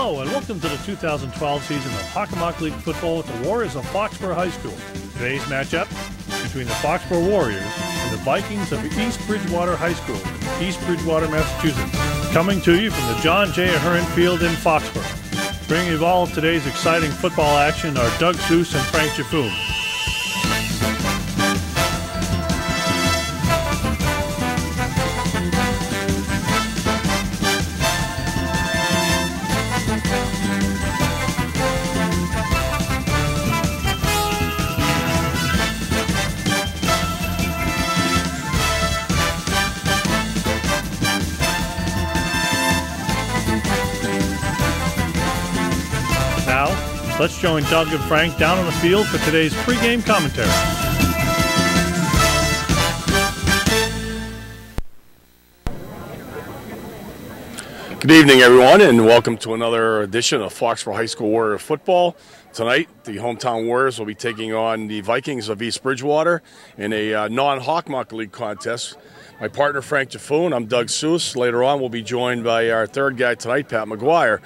Hello and welcome to the 2012 season of Hockomock League football with the Warriors of Foxborough High School. Today's matchup between the Foxborough Warriors and the Vikings of East Bridgewater High School, East Bridgewater, Massachusetts. Coming to you from the John J. Ahern Field in Foxborough. Bringing you all of today's exciting football action are Doug Seuss and Frank Jaffoon. Now, let's join Doug and Frank down on the field for today's pregame commentary. Good evening, everyone, and welcome to another edition of Foxborough High School Warrior Football. Tonight, the hometown Warriors will be taking on the Vikings of East Bridgewater in a non-Hockomock League contest. My partner, Frank Jaffoon. I'm Doug Seuss. Later on, we'll be joined by our third guy tonight, Pat McGuire.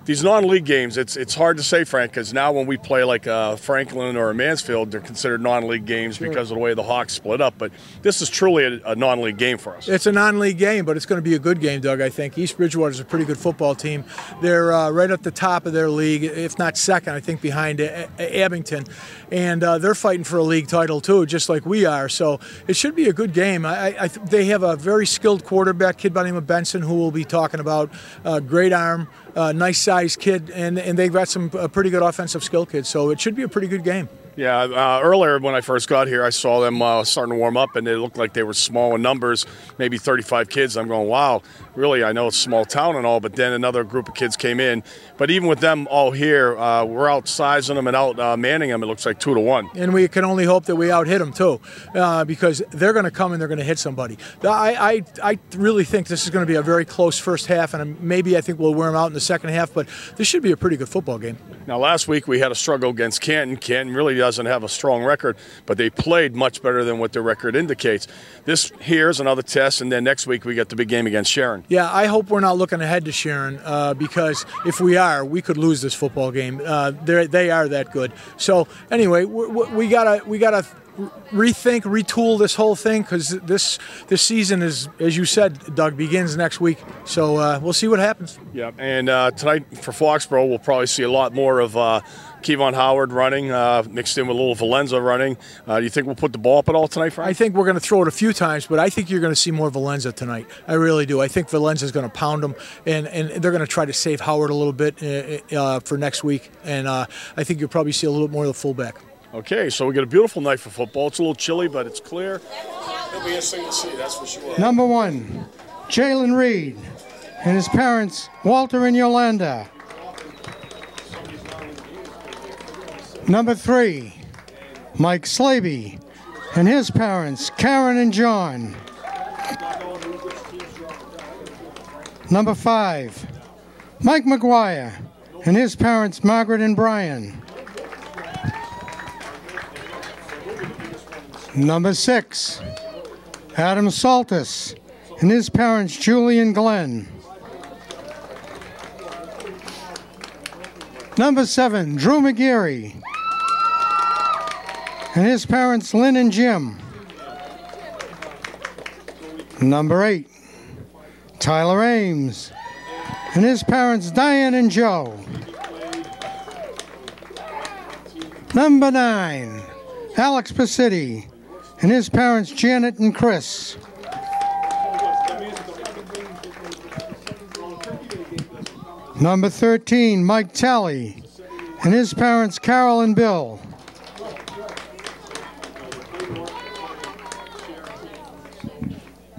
These non-league games, it's hard to say, Frank, because now when we play like Franklin or Mansfield, they're considered non-league games because of the way the Hawks split up. But this is truly a non-league game for us. It's a non-league game, but it's going to be a good game, Doug, I think. East Bridgewater is a pretty good football team. They're right at the top of their league, if not second, I think, behind Abington. And they're fighting for a league title, too, just like we are. So it should be a good game. They have a very skilled quarterback, kid by the name of Benson, who we'll be talking about. Great arm. Nice-sized kid, and they've got some pretty good offensive skill kids, so it should be a pretty good game. Yeah, earlier when I first got here, I saw them starting to warm up, and they looked like they were small in numbers, maybe 35 kids. I'm going, wow, really, I know it's a small town and all, but then another group of kids came in. But even with them all here, we're outsizing them and out manning them. It looks like 2-1. And we can only hope that we out-hit them, too, because they're going to come and they're going to hit somebody. I really think this is going to be a very close first half, and maybe I think we'll wear them out in the second half, but this should be a pretty good football game. Now, last week we had a struggle against Canton. Canton really doesn't have a strong record, but they played much better than what their record indicates. This here's another test, and then next week we get the big game against Sharon. Yeah, I hope we're not looking ahead to Sharon because if we are, we could lose this football game. They are that good. So anyway, we gotta rethink, retool this whole thing because this season is, as you said, Doug, begins next week. So we'll see what happens. Yeah, and tonight for Foxborough, we'll probably see a lot more of Kevon Howard running, mixed in with a little Valenza running. Do you think we'll put the ball up at all tonight, Frank? I think we're going to throw it a few times, but I think you're going to see more Valenza tonight. I really do. I think Valenza's going to pound them, and they're going to try to save Howard a little bit for next week. And I think you'll probably see a little bit more of the fullback. Okay, so we got a beautiful night for football. It's a little chilly, but it's clear. It'll be interesting to see, that's for sure. Number 1, Jalen Reed and his parents, Walter and Yolanda. Number 3, Mike Slaby and his parents, Karen and John. Number 5, Mike McGuire and his parents, Margaret and Brian. Number 6, Adam Saltis and his parents, Julie and Glenn. Number 7, Drew McGeary and his parents, Lynn and Jim. Number 8, Tyler Ames and his parents, Diane and Joe. Number 9, Alex Pacitti and his parents, Janet and Chris. Number 13, Mike Talley and his parents, Carol and Bill.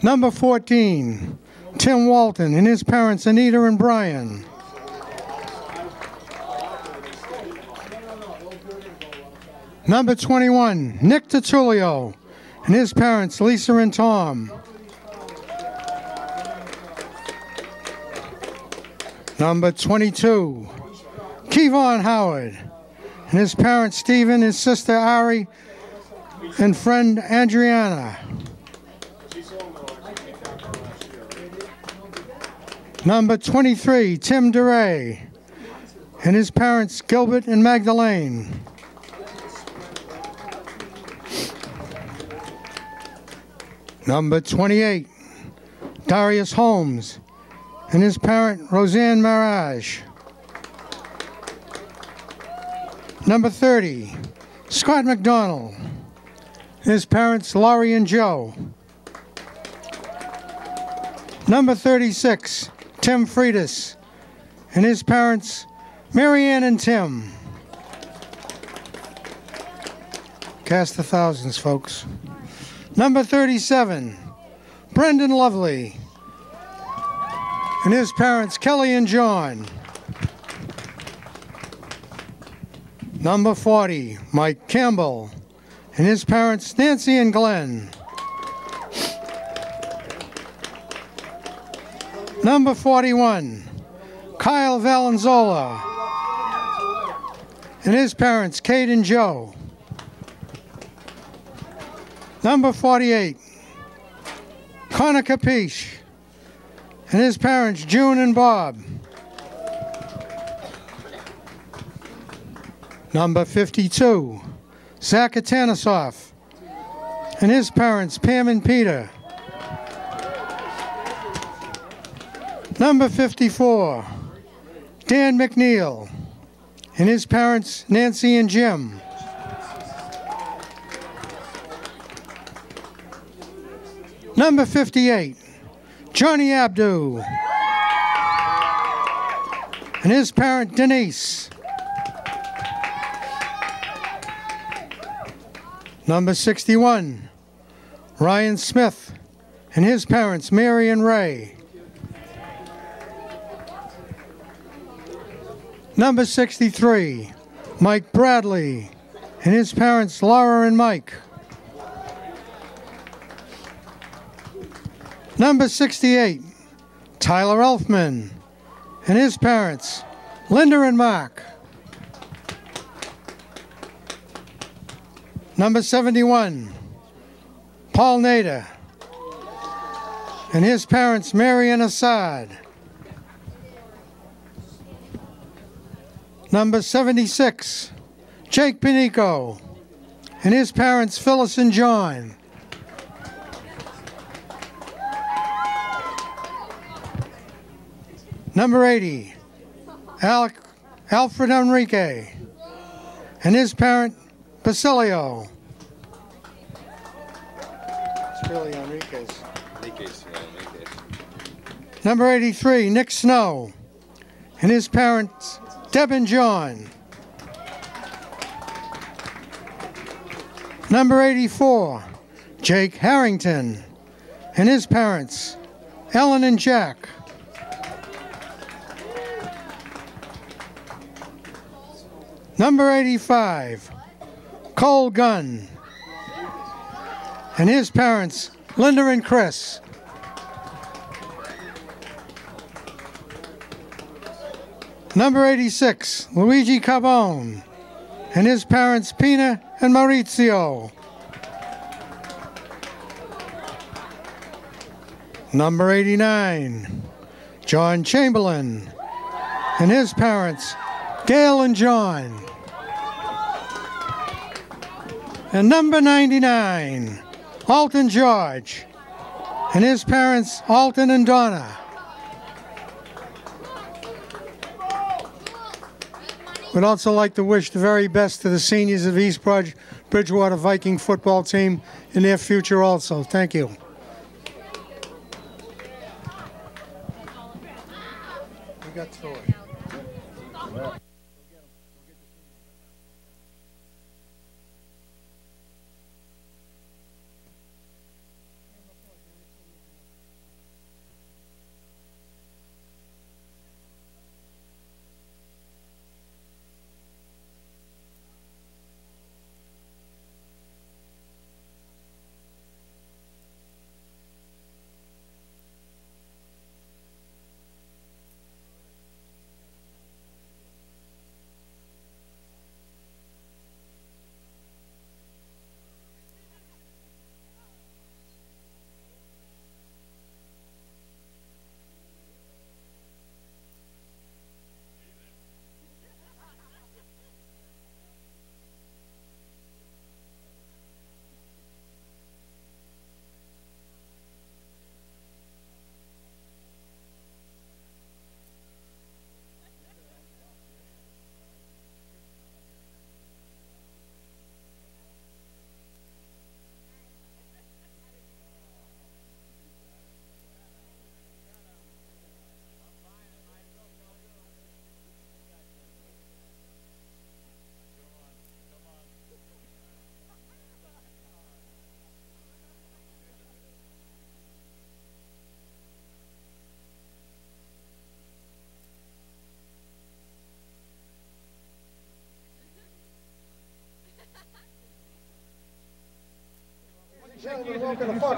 Number 14, Tim Walton and his parents, Anita and Brian. Number 21, Nick Tertulio and his parents, Lisa and Tom. Number 22, Kevon Howard and his parents, Stephen, his sister, Ari, and friend, Adriana. Number 23, Tim DeRay, and his parents, Gilbert and Magdalene. Number 28, Darius Holmes, and his parent, Roseanne Marage. Number 30, Scott McDonald, and his parents, Laurie and Joe. Number 36, Tim Freitas, and his parents, Marianne and Tim. Cast the thousands, folks. Number 37, Brendan Lovely, and his parents, Kelly and John. Number 40, Mike Campbell, and his parents, Nancy and Glenn. Number 41, Kyle Valenzola, and his parents, Kate and Joe. Number 48, Connor Capiche, and his parents, June and Bob. Number 52, Zach Atanasoff, and his parents, Pam and Peter. Number 54, Dan McNeil, and his parents, Nancy and Jim. Number 58, Johnny Abdu, and his parent, Denise. Number 61, Ryan Smith, and his parents, Mary and Ray. Number 63, Mike Bradley, and his parents, Laura and Mike. Number 68, Tyler Elfman, and his parents, Linda and Mark. Number 71, Paul Nader, and his parents, Mary and Assad. Number 76, Jake Pinico, and his parents, Phyllis and John. Number 80, Alfred Enrique, and his parent, Basilio. It's really Enriquez. Number 83, Nick Snow, and his parents, Deb and John. Number 84, Jake Harrington, and his parents, Ellen and Jack. Number 85, Cole Gunn, and his parents, Linda and Chris. Number 86, Luigi Carbone, and his parents, Pina and Maurizio. Number 89, John Chamberlain, and his parents, Gail and John. And number 99, Alton George, and his parents, Alton and Donna. We'd also like to wish the very best to the seniors of East Bridgewater Viking football team in their future also. Thank you. We got through it.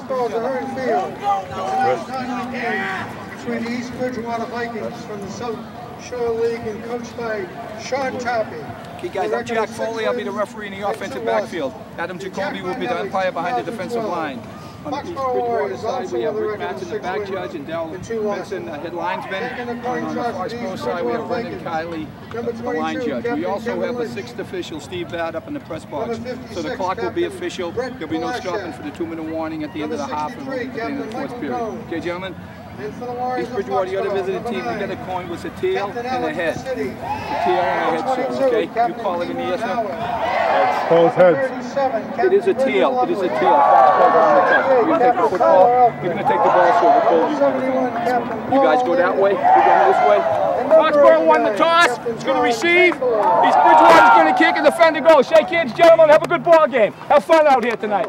Foxborough to Earn Field. It's a non-league game between the East Bridgewater Vikings from the South Shore League and coached by Sean Toppy. Okay, guys, I'm Jack Foley. I'll be the referee in the offensive backfield. Adam Jacoby will be the umpire behind the defensive line. On the East Bridgewater side, we have Rick Matson, the back judge, and Dell Benson, the head linesman. And on the Foxborough side, we have Brendan Kiley, the line judge. We also have the sixth official, Steve Badd, up in the press box. So the clock will be official. There'll be no stopping for the 2-minute warning at the end of the half and at the end of the fourth period. Okay, gentlemen? East Bridgewater, the other visiting team, to get a coin was a tail and a head. The tail and a head, sir, okay? You call it in the yes, no? Both heads. It is a tail. It is a tail. You're going to take the football. You're going to take the ball, so we'll call you. You guys go that way. We're going this way. Foxborough won the toss. It's going to receive. East Bridgewater's going to kick and defend the goal. Shake hands, gentlemen. Have a good ball game. Have fun out here tonight.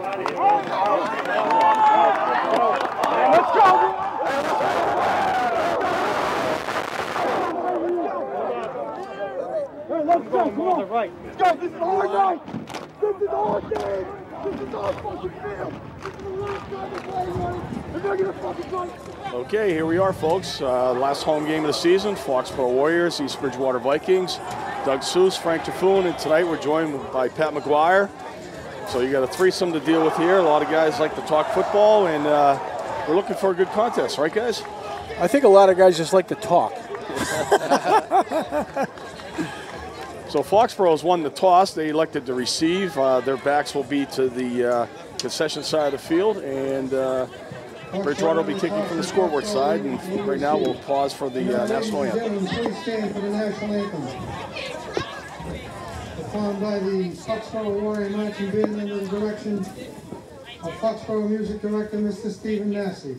Let's go. Let's go, come on. Right. Let's go, this is our night. This is our game. This is our fucking field. This is the last time to play, man. And they're gonna fucking play. Okay, here we are, folks. Last home game of the season, Foxborough Warriors, East Bridgewater Vikings. Doug Seuss, Frank Jaffoon, and tonight we're joined by Pat McGuire. So you got a threesome to deal with here. A lot of guys like to talk football, and we're looking for a good contest, right, guys? I think a lot of guys just like to talk. So Foxborough's won the toss. They elected to receive. Their backs will be to the concession side of the field, and Bridgewater will be kicking from the scoreboard side. And right now we'll pause for the national anthem. Please stand for the national anthem. Performed by the Foxborough Warrior Marching Band under the direction of Foxborough Music Director Mr. Stephen Massey.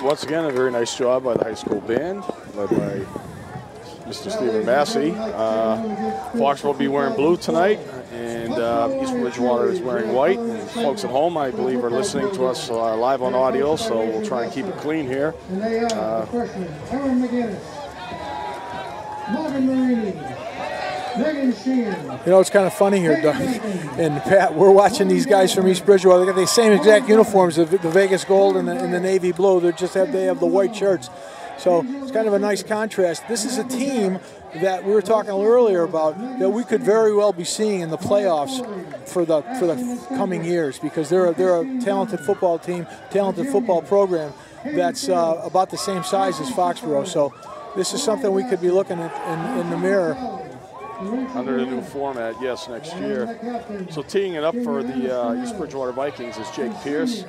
Once again, a very nice job by the high school band, led by Mr. Stephen Massey. Fox will be wearing blue tonight, and East Bridgewater is wearing white. And folks at home, I believe, are listening to us live on audio, so we'll try and keep it clean here. And they are freshmen Aaron McGinnis, Marvin Marini, Megan Sheehan. You know, it's kind of funny here, Doug and Pat. We're watching these guys from East Bridgewater. They got the same exact uniforms, the Vegas gold and the navy blue. They have the white shirts. So it's kind of a nice contrast. This is a team that we were talking earlier about that we could very well be seeing in the playoffs for the coming years, because they're a talented football team, talented football program that's about the same size as Foxborough. So this is something we could be looking at in the mirror. Under the new format, yes, next year. So teeing it up for the East Bridgewater Vikings is Jake Pierce,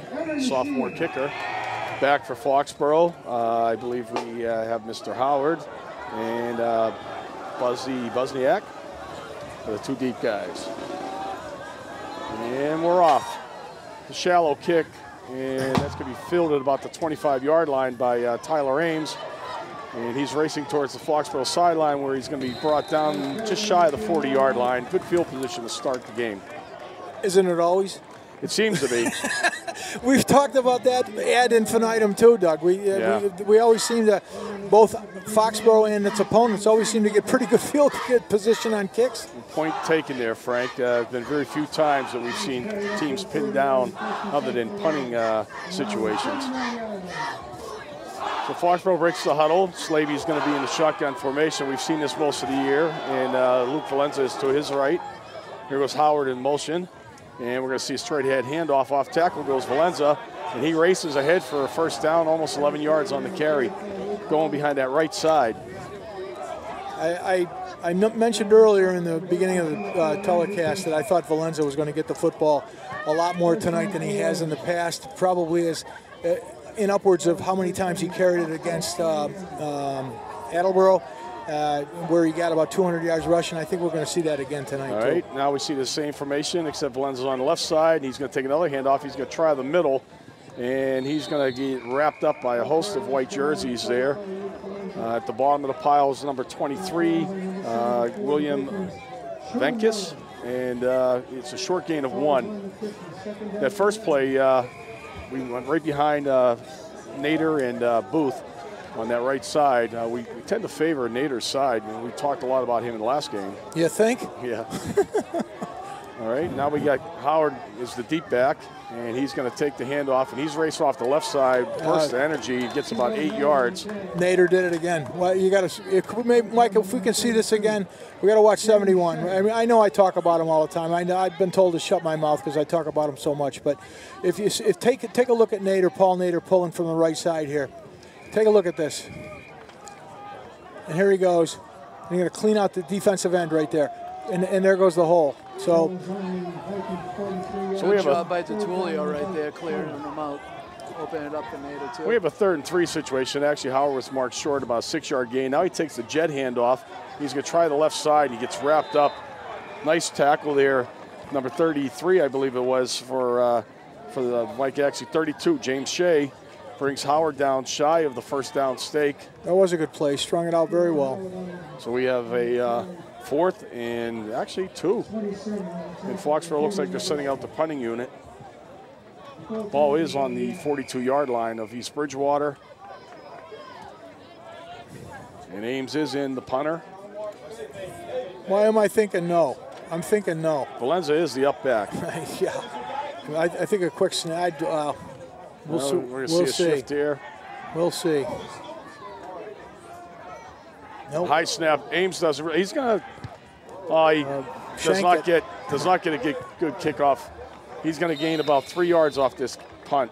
sophomore kicker. Back for Foxborough, I believe we have Mr. Howard and Buzniak, the two deep guys. And we're off. The shallow kick, and that's going to be fielded about the 25-yard line by Tyler Ames. And he's racing towards the Foxborough sideline, where he's going to be brought down just shy of the 40-yard line. Good field position to start the game. Isn't it always? It seems to be. We've talked about that ad infinitum too, Doug. We always seem to both Foxborough and its opponents always seem to get pretty good field position on kicks. Point taken there, Frank. There's been very few times that we've seen teams pinned down other than punting situations. So Foxborough breaks the huddle. Slavy's going to be in the shotgun formation. We've seen this most of the year, and Luke Valenza is to his right. Here goes Howard in motion, and we're going to see a straight ahead handoff. Off tackle goes Valenza, and he races ahead for a first down, almost 11 yards on the carry, going behind that right side. I mentioned earlier in the beginning of the telecast that I thought Valenza was going to get the football a lot more tonight than he has in the past. Probably is in upwards of how many times he carried it against Attleboro, where he got about 200 yards rushing. I think we're going to see that again tonight. All right, now we see the same formation, except Valenza's on the left side, and he's going to take another handoff. He's going to try the middle, and he's going to get wrapped up by a host of white jerseys there. At the bottom of the pile is number 23, William Venkis, and it's a short gain of 1. That first play, we went right behind Nader and Booth on that right side. We tend to favor Nader's side, and we talked a lot about him in the last game. You think? Yeah. All right, now we got Howard is the deep back, and he's going to take the handoff, and he's racing off the left side, burst of energy, gets about 8 yards. Nader did it again. Well, you got to, Mike, if we can see this again, we got to watch 71. I mean, I know I talk about him all the time. I've been told to shut my mouth because I talk about him so much. But take a look at Nader, Paul Nader pulling from the right side here. Take a look at this. And here he goes. And he's going to clean out the defensive end right there. And there goes the hole. So we have a job by Tertulio right there, clearing them out, opening it up to Nader too. We have a 3rd and 3 situation. Actually, Howard was marked short, about a 6-yard gain. Now he takes the jet handoff. He's going to try the left side. He gets wrapped up. Nice tackle there. Number 33, I believe it was, for the Mike, actually 32, James Shea. Brings Howard down shy of the first down stake. That was a good play. Strung it out very well. So we have a 4th and actually 2. And Foxborough looks like they're sending out the punting unit. Ball is on the 42-yard line of East Bridgewater. And Ames is in the punter. Why am I thinking no? I'm thinking no. Valenza is the up back. Yeah. I think a quick snag. We'll see. We're going to see a shift here. We'll see. Nope. High snap. Ames does. He's going to. He does not get a good kickoff. He's going to gain about 3 yards off this punt.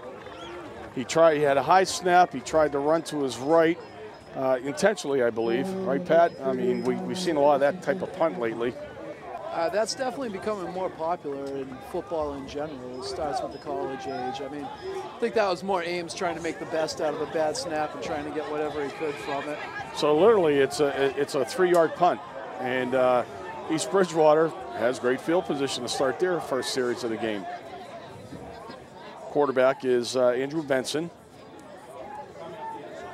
He had a high snap. He tried to run to his right, intentionally, I believe. Right, Pat? I mean, we've seen a lot of that type of punt lately. That's definitely becoming more popular in football in general. It starts with the college age. I mean, I think that was more Ames trying to make the best out of a bad snap and trying to get whatever he could from it. So literally, it's a 3-yard punt, and East Bridgewater has great field position to start their first series of the game. Quarterback is Andrew Benson,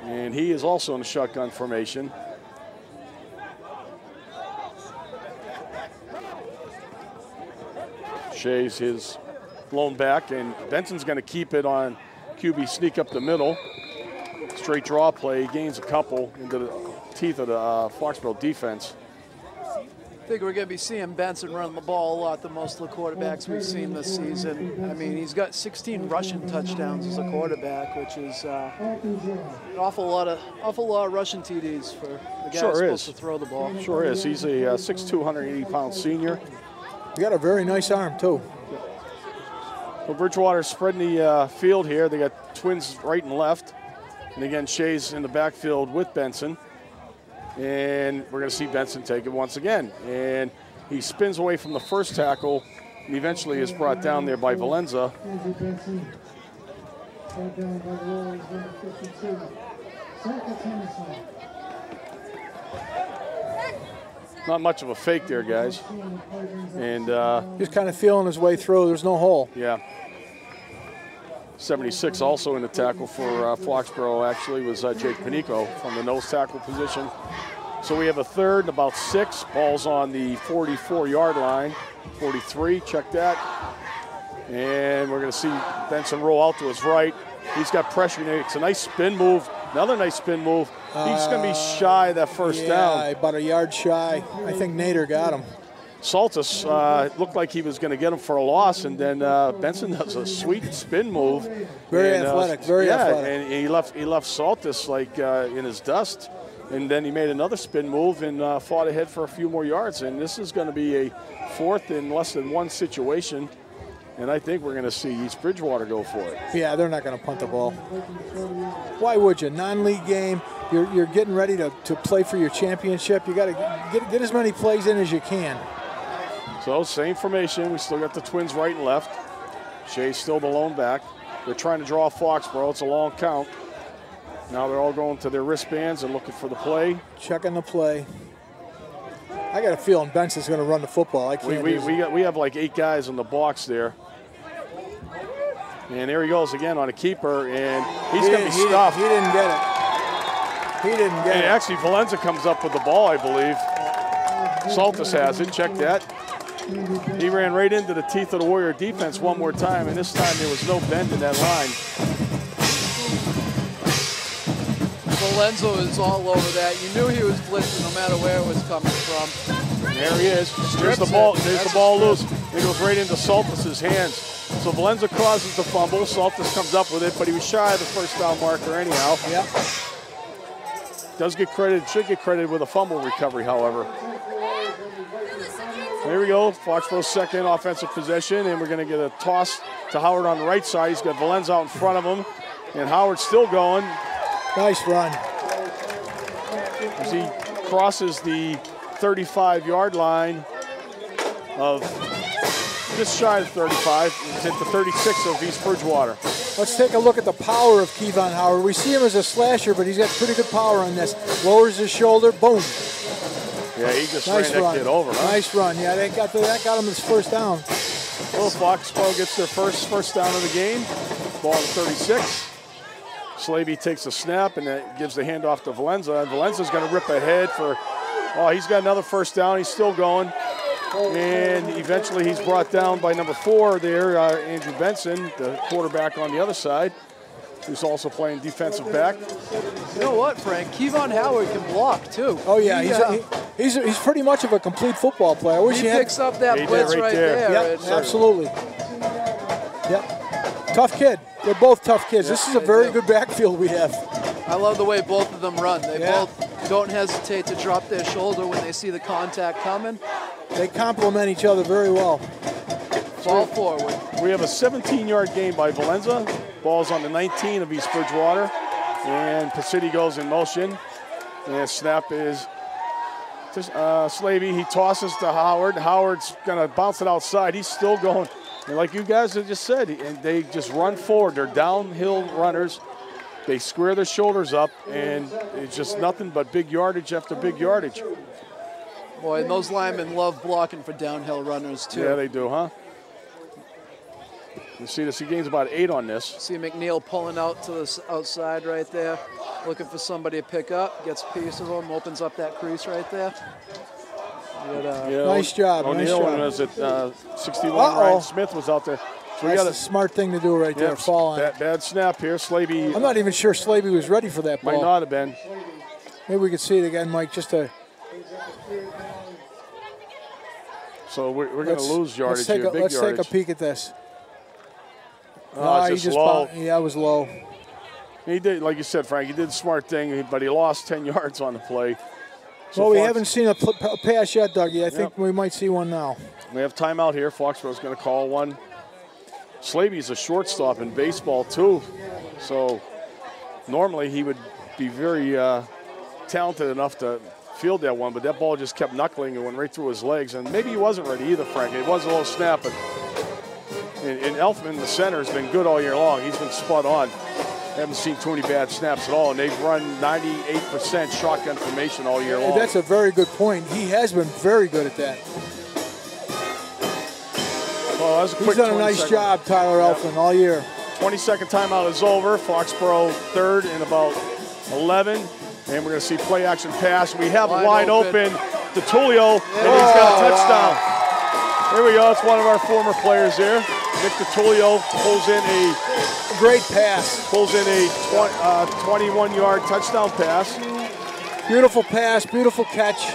and he is also in the shotgun formation. Shea's his blown back, and Benson's going to keep it on QB sneak up the middle. Straight draw play, gains a couple into the teeth of the Foxborough defense. I think we're going to be seeing Benson run the ball a lot, the most of the quarterbacks we've seen this season. I mean, he's got 16 rushing touchdowns as a quarterback, which is an awful lot of rushing TDs for the guy who's supposed to throw the ball. Sure is. He's a 6'2", 180-pound senior. He got a very nice arm, too. Well, Bridgewater's spreading the field here. They got twins right and left. And again, Shea's in the backfield with Benson. And we're going to see Benson take it once again. And he spins away from the first tackle and eventually is brought down there by Valenza. Not much of a fake there, guys. And just kind of feeling his way through. There's no hole. Yeah. 76 also in the tackle for Foxborough, actually, was Jake Panico from the nose tackle position. So we have a 3rd and about 6. Ball's on the 44-yard line. 43, check that. And we're going to see Benson roll out to his right. He's got pressure. It's a nice spin move. Another nice spin move. He's going to be shy of that first down. Yeah, about a yard shy. I think Nader got him. Saltus looked like he was going to get him for a loss, and then Benson does a sweet spin move. Very athletic, very athletic. And he left Saltus like in his dust, and then he made another spin move and fought ahead for a few more yards. And this is going to be a 4th and less than 1 situation, and I think we're going to see East Bridgewater go for it. Yeah, they're not going to punt the ball. Why would you? Non-league game. You're getting ready to play for your championship. You got to get as many plays in as you can. So same formation. We still got the Twins right and left. Shea's still the lone back. They're trying to draw Foxborough. It's a long count. Now they're all going to their wristbands and looking for the play. Checking the play. I got a feeling Benson's going to run the football. I can't. We have like 8 guys in the box there. And there he goes again on a keeper, and he's going to be stuffed. He didn't get it. He didn't get it. Actually, Valenza comes up with the ball, I believe. Saltus has it. Check that. He ran right into the teeth of the Warrior defense one more time, and this time there was no bend in that line. Valenzo is all over that. You knew he was blitzing no matter where it was coming from. There he is. There's the ball. There's the ball loose. It goes right into Saltus's hands. So Valenza causes the fumble. Saltus comes up with it, but he was shy of the first down marker anyhow. Yep. Does get credit, should get credited with a fumble recovery, however. There we go. Foxborough's second offensive possession, and we're going to get a toss to Howard on the right side. He's got Valenza out in front of him, and Howard's still going. Nice run. As he crosses the 35-yard line of just shy of 35. He's at the 36 of East Bridgewater. Let's take a look at the power of Kevon Howard. We see him as a slasher, but he's got pretty good power on this. Lowers his shoulder, boom. Yeah, he just nice ran run. that kid over. Huh? Nice run. Yeah, that got him his first down. Well, Foxborough gets their first down of the game. Ball to 36. Slaby takes a snap and that gives the handoff to Valenza. And Valenza's going to rip ahead for, he's got another first down. He's still going. And eventually he's brought down by number 4 there, Andrew Benson, the quarterback on the other side, who's also playing defensive back. You know what, Frank? Kevon Howard can block, too. Oh, yeah. He's pretty much of a complete football player. I wish he picks up that blitz right there. Yep, absolutely. Yep. Tough kid. They're both tough kids. This is a very good backfield we have. I love the way both of them run. They both don't hesitate to drop their shoulder when they see the contact coming. They complement each other very well. Ball forward. We have a 17-yard gain by Valenza. Ball's on the 19 of East Bridgewater. And Pacitti goes in motion. And snap is to Slavy. He tosses to Howard. Howard's going to bounce it outside. He's still going. And like you guys have just said, and they just run forward. They're downhill runners. They square their shoulders up, and it's just nothing but big yardage after big yardage. Boy, and those linemen love blocking for downhill runners, too. Yeah, they do, huh? You see this, he gains about 8 on this. See McNeil pulling out to the outside right there, looking for somebody to pick up, gets a piece of him, opens up that crease right there. Nice job, O'Neal was at 61, Ryan Smith was out there. So that's a smart thing to do right there, fall on. Bad snap here, Slaby. I'm not even sure Slaby was ready for that ball. Might not have been. Maybe we could see it again, Mike, just to... So we're going to lose yardage here, big let's yardage. Take a peek at this. It's just low. Yeah, it was low. He did, like you said, Frank, he did the smart thing, but he lost 10 yards on the play. So well, we haven't seen a pass yet, Dougie. I think we might see one now. We have timeout here. Foxborough's going to call one. Slaby's a shortstop in baseball, too. So normally he would be very talented enough to field that one, but that ball just kept knuckling and went right through his legs. And maybe he wasn't ready either, Frank. It was a little snap, but and Elfman, the center, has been good all year long. He's been spot on. Haven't seen too many bad snaps at all, and they've run 98% shotgun formation all year long. Hey, that's a very good point. He has been very good at that. Well, that was a quick He's done a nice job, Tyler Elfman, all year. 20-second timeout is over. Foxborough third and about 11. And we're going to see play action pass. We have wide open to Tulio, and he's got a touchdown. Here we go. It's one of our former players there. Nick DiTullio pulls in a Great pass. Pulls in a 21-yard touchdown pass. Beautiful pass, beautiful catch.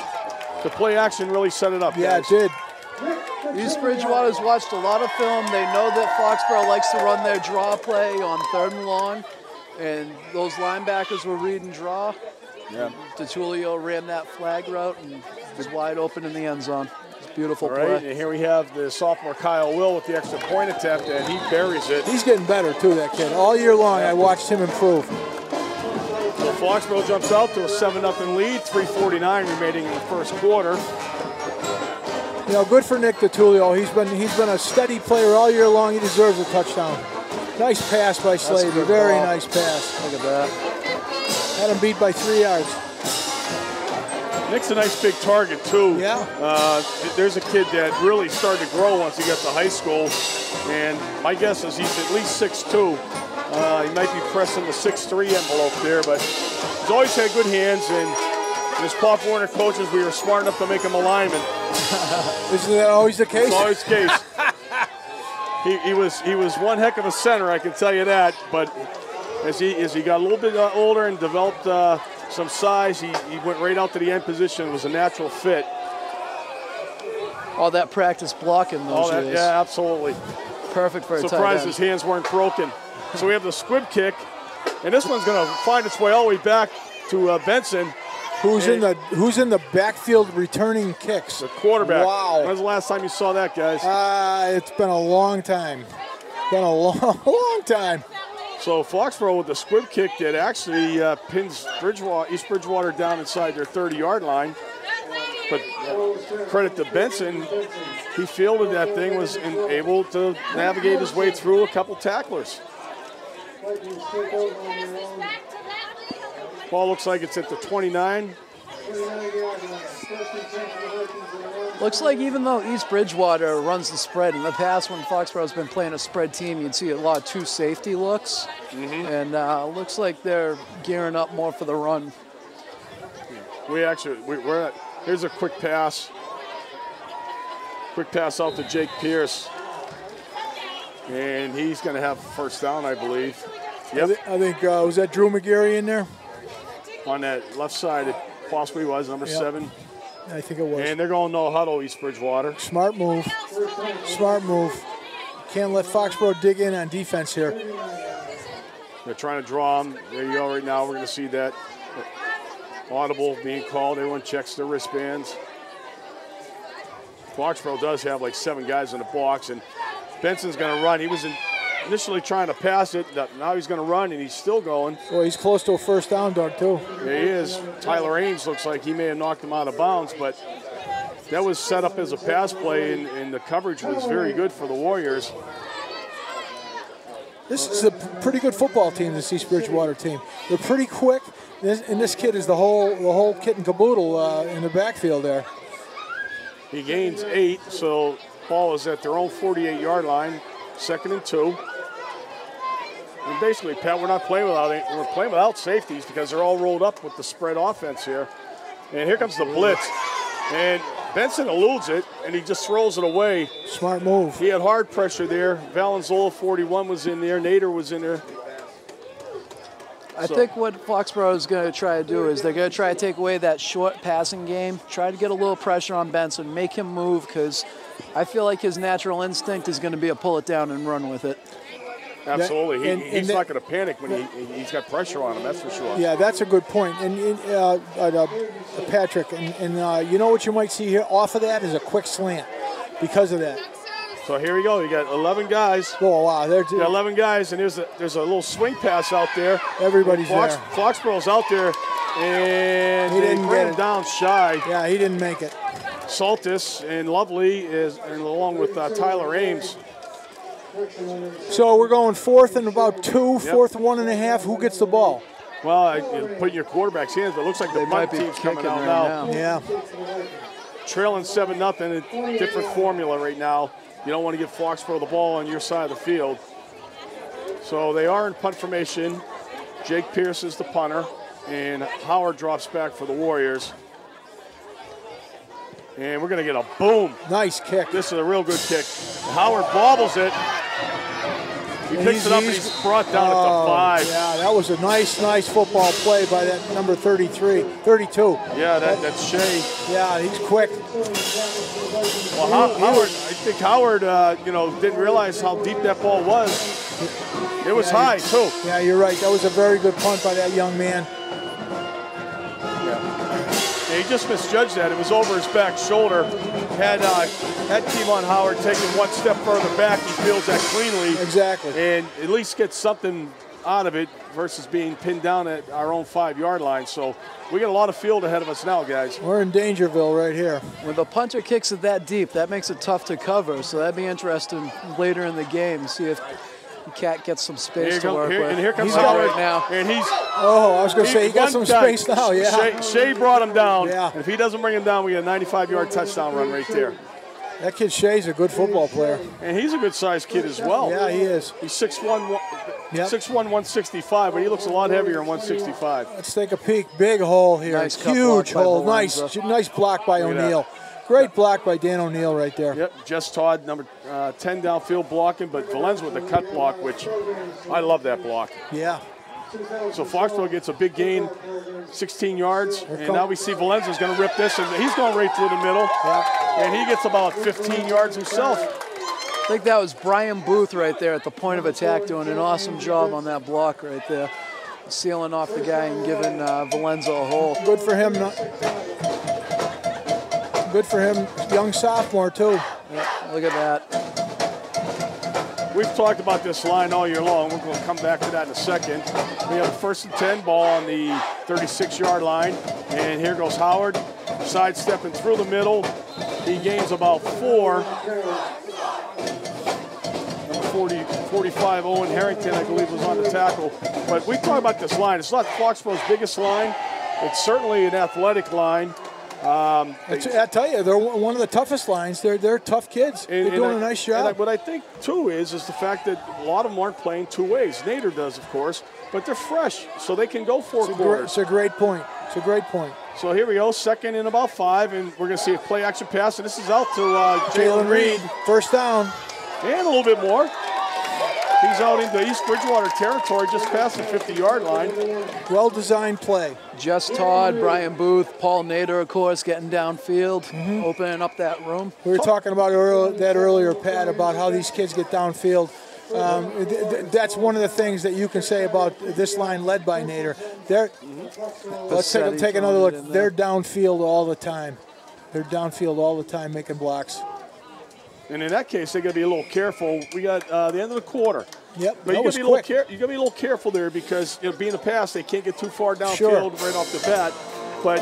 The play action really set it up. Yeah, guys. it did. East Bridgewater's watched a lot of film. They know that Foxborough likes to run their draw play on 3rd and long, and those linebackers were read and draw. Yeah. DiTullio ran that flag route and was wide open in the end zone. It's a beautiful All right, play. and here we have the sophomore Kyle Will with the extra point attempt, and he buries it. He's getting better too, that kid. All year long, I watched him improve. So Foxborough jumps out to a 7-0 lead, 3:49 remaining in the first quarter. You know, good for Nick DiTullio. He's been a steady player all year long. He deserves a touchdown. Nice pass by Slavy. Very nice pass. Look at that. Had him beat by 3 yards. Nick's a nice big target too. Yeah. There's a kid that really started to grow once he got to high school, and my guess is he's at least 6'2". He might be pressing the 6'3" envelope there, but he's always had good hands, and as Pop Warner coaches, we were smart enough to make him a lineman. Isn't that always the case? It's always the case. He was one heck of a center, I can tell you that. But as he got a little bit older and developed some size, he went right out to the end position. It was a natural fit. All that practice blocking those years. Yeah, absolutely. Perfect for a tight Surprised end. his hands weren't broken. So we have the squib kick, and this one's going to find its way all the way back to Benson. Who's in the backfield returning kicks? The quarterback. Wow. When's the last time you saw that, guys? It's been a long time. Been a long time. So Foxborough with the squib kick that actually pins East Bridgewater down inside their 30-yard line. But credit to Benson, he fielded that thing, was able to navigate his way through a couple tacklers. Ball looks like it's at the 29. Looks like even though East Bridgewater runs the spread, in the past when Foxborough's been playing a spread team, you'd see a lot of 2 safety looks. And looks like they're gearing up more for the run. Here's a quick pass. Quick pass out to Jake Pierce. And he's going to have first down, I believe. Yep. I think, was that Drew McGarry in there? On that left side, it possibly was, number 7. I think it was. And they're going no huddle, East Bridgewater. Smart move. Smart move. Can't let Foxborough dig in on defense here. They're trying to draw him. There you go right now. We're going to see that audible being called. Everyone checks their wristbands. Foxborough does have like 7 guys in the box, and Benson's going to run. He was initially trying to pass it. Now he's going to run, and he's still going. Well, he's close to a first down, Doug, too. Yeah, he is. Tyler Ames looks like he may have knocked him out of bounds, but that was set up as a pass play, and the coverage was very good for the Warriors. This is a pretty good football team, this East Bridgewater team. They're pretty quick, and this kid is the whole kit and caboodle in the backfield there. He gains 8, so ball is at their own 48-yard line, 2nd and 2. And basically, Pat, we're playing without safeties because they're all rolled up with the spread offense here. And here comes the blitz. And Benson eludes it, and he just throws it away. Smart move. He had hard pressure there. Valenzola, 41, was in there. Nader was in there. I think what Foxborough is going to try to do is they're going to try to take away that short passing game, try to get a little pressure on Benson, make him move, because I feel like his natural instinct is going to be to pull it down and run with it. Absolutely. He's not going to panic when he's got pressure on him, that's for sure. Yeah, that's a good point. And Patrick, and you know what you might see here off of that is a quick slant because of that. So here we go. You got 11 guys. Oh, wow. You got 11 guys, and there's a little swing pass out there. Everybody's there. Foxborough's out there, and he didn't bring get him it down shy. Yeah, he didn't make it. Saltis and Lovely and along with Tyler Ames. So we're going 4th and about 2, 4th 1.5. Who gets the ball? Well, put in your quarterback's hands, but it looks like the punt team's coming out now. Yeah. Trailing 7-0, a different formula right now. You don't want to give Foxborough the ball on your side of the field. So they are in punt formation. Jake Pierce is the punter, and Howard drops back for the Warriors. And we're going to get a boom. Nice kick. This is a real good kick. Howard bobbles it. He picks it up and he's brought down at the 5. Yeah, that was a nice football play by that number 32. Yeah, that's Shea. Yeah, he's quick. Well, Howard, I think Howard, didn't realize how deep that ball was. It was high, too. Yeah, you're right. That was a very good punt by that young man. Yeah, he just misjudged that. It was over his back shoulder. Had Kevon Howard taken one step further back, he feels that cleanly. Exactly. And at least get something out of it versus being pinned down at our own 5-yard line. So we got a lot of field ahead of us now, guys. We're in Dangerville right here. When the punter kicks it that deep, that makes it tough to cover. So that'd be interesting later in the game. See if the Cat gets some space to work with. And here comes he's Howard right now. And he's. Oh, I was going to say he got some space now. Yeah. Shea brought him down. Yeah. And if he doesn't bring him down, we get a 95-yard touchdown run right there. That kid Shea's a good football player. And he's a good-sized kid as well. Yeah, he is. He's 6'1", 165, but he looks a lot heavier than 165. Let's take a peek. Big hole here. Nice huge hole. Nice block by O'Neal. Great block by Dan O'Neal right there. Yep, Jess Todd, number 10 downfield blocking, but Valenz with the cut block, which I love that block. Yeah. So Foxborough gets a big gain, 16 yards, and now we see Valenz is going to rip this, and he's going right through the middle, and he gets about 15 yards himself. I think that was Brian Booth right there at the point of attack doing an awesome job on that block right there. Sealing off the guy and giving Valenza a hole. Good for him. Good for him, young sophomore too. Yeah, look at that. We've talked about this line all year long. We're going to come back to that in a second. We have a 1st and 10 ball on the 36-yard line. And here goes Howard, sidestepping through the middle. He gains about 4. Number 45, Owen Harrington, I believe, was on the tackle. But we talk about this line. It's not Foxborough's biggest line. It's certainly an athletic line. I tell you, they're one of the toughest lines. They're tough kids. They're doing a nice job. What I think, too, is the fact that a lot of them aren't playing two ways. Nader does, of course, but they're fresh, so they can go 4 quarters. It's a great point. It's a great point. So here we go, 2nd and about 5, and we're going to see a play-action pass, and this is out to Jalen Reed. First down. And a little bit more. He's out into East Bridgewater territory, just past the 50-yard line. Well-designed play. Jess Todd, Brian Booth, Paul Nader, of course, getting downfield, opening up that room. We were talking about that earlier, Pat, about how these kids get downfield. That's one of the things that you can say about this line led by Nader. Let's take another look. They're downfield all the time. They're downfield all the time making blocks. And in that case, they got to be a little careful. We got the end of the quarter. Yep, but you got to be a little careful there because being a pass, they can't get too far downfield right off the bat. But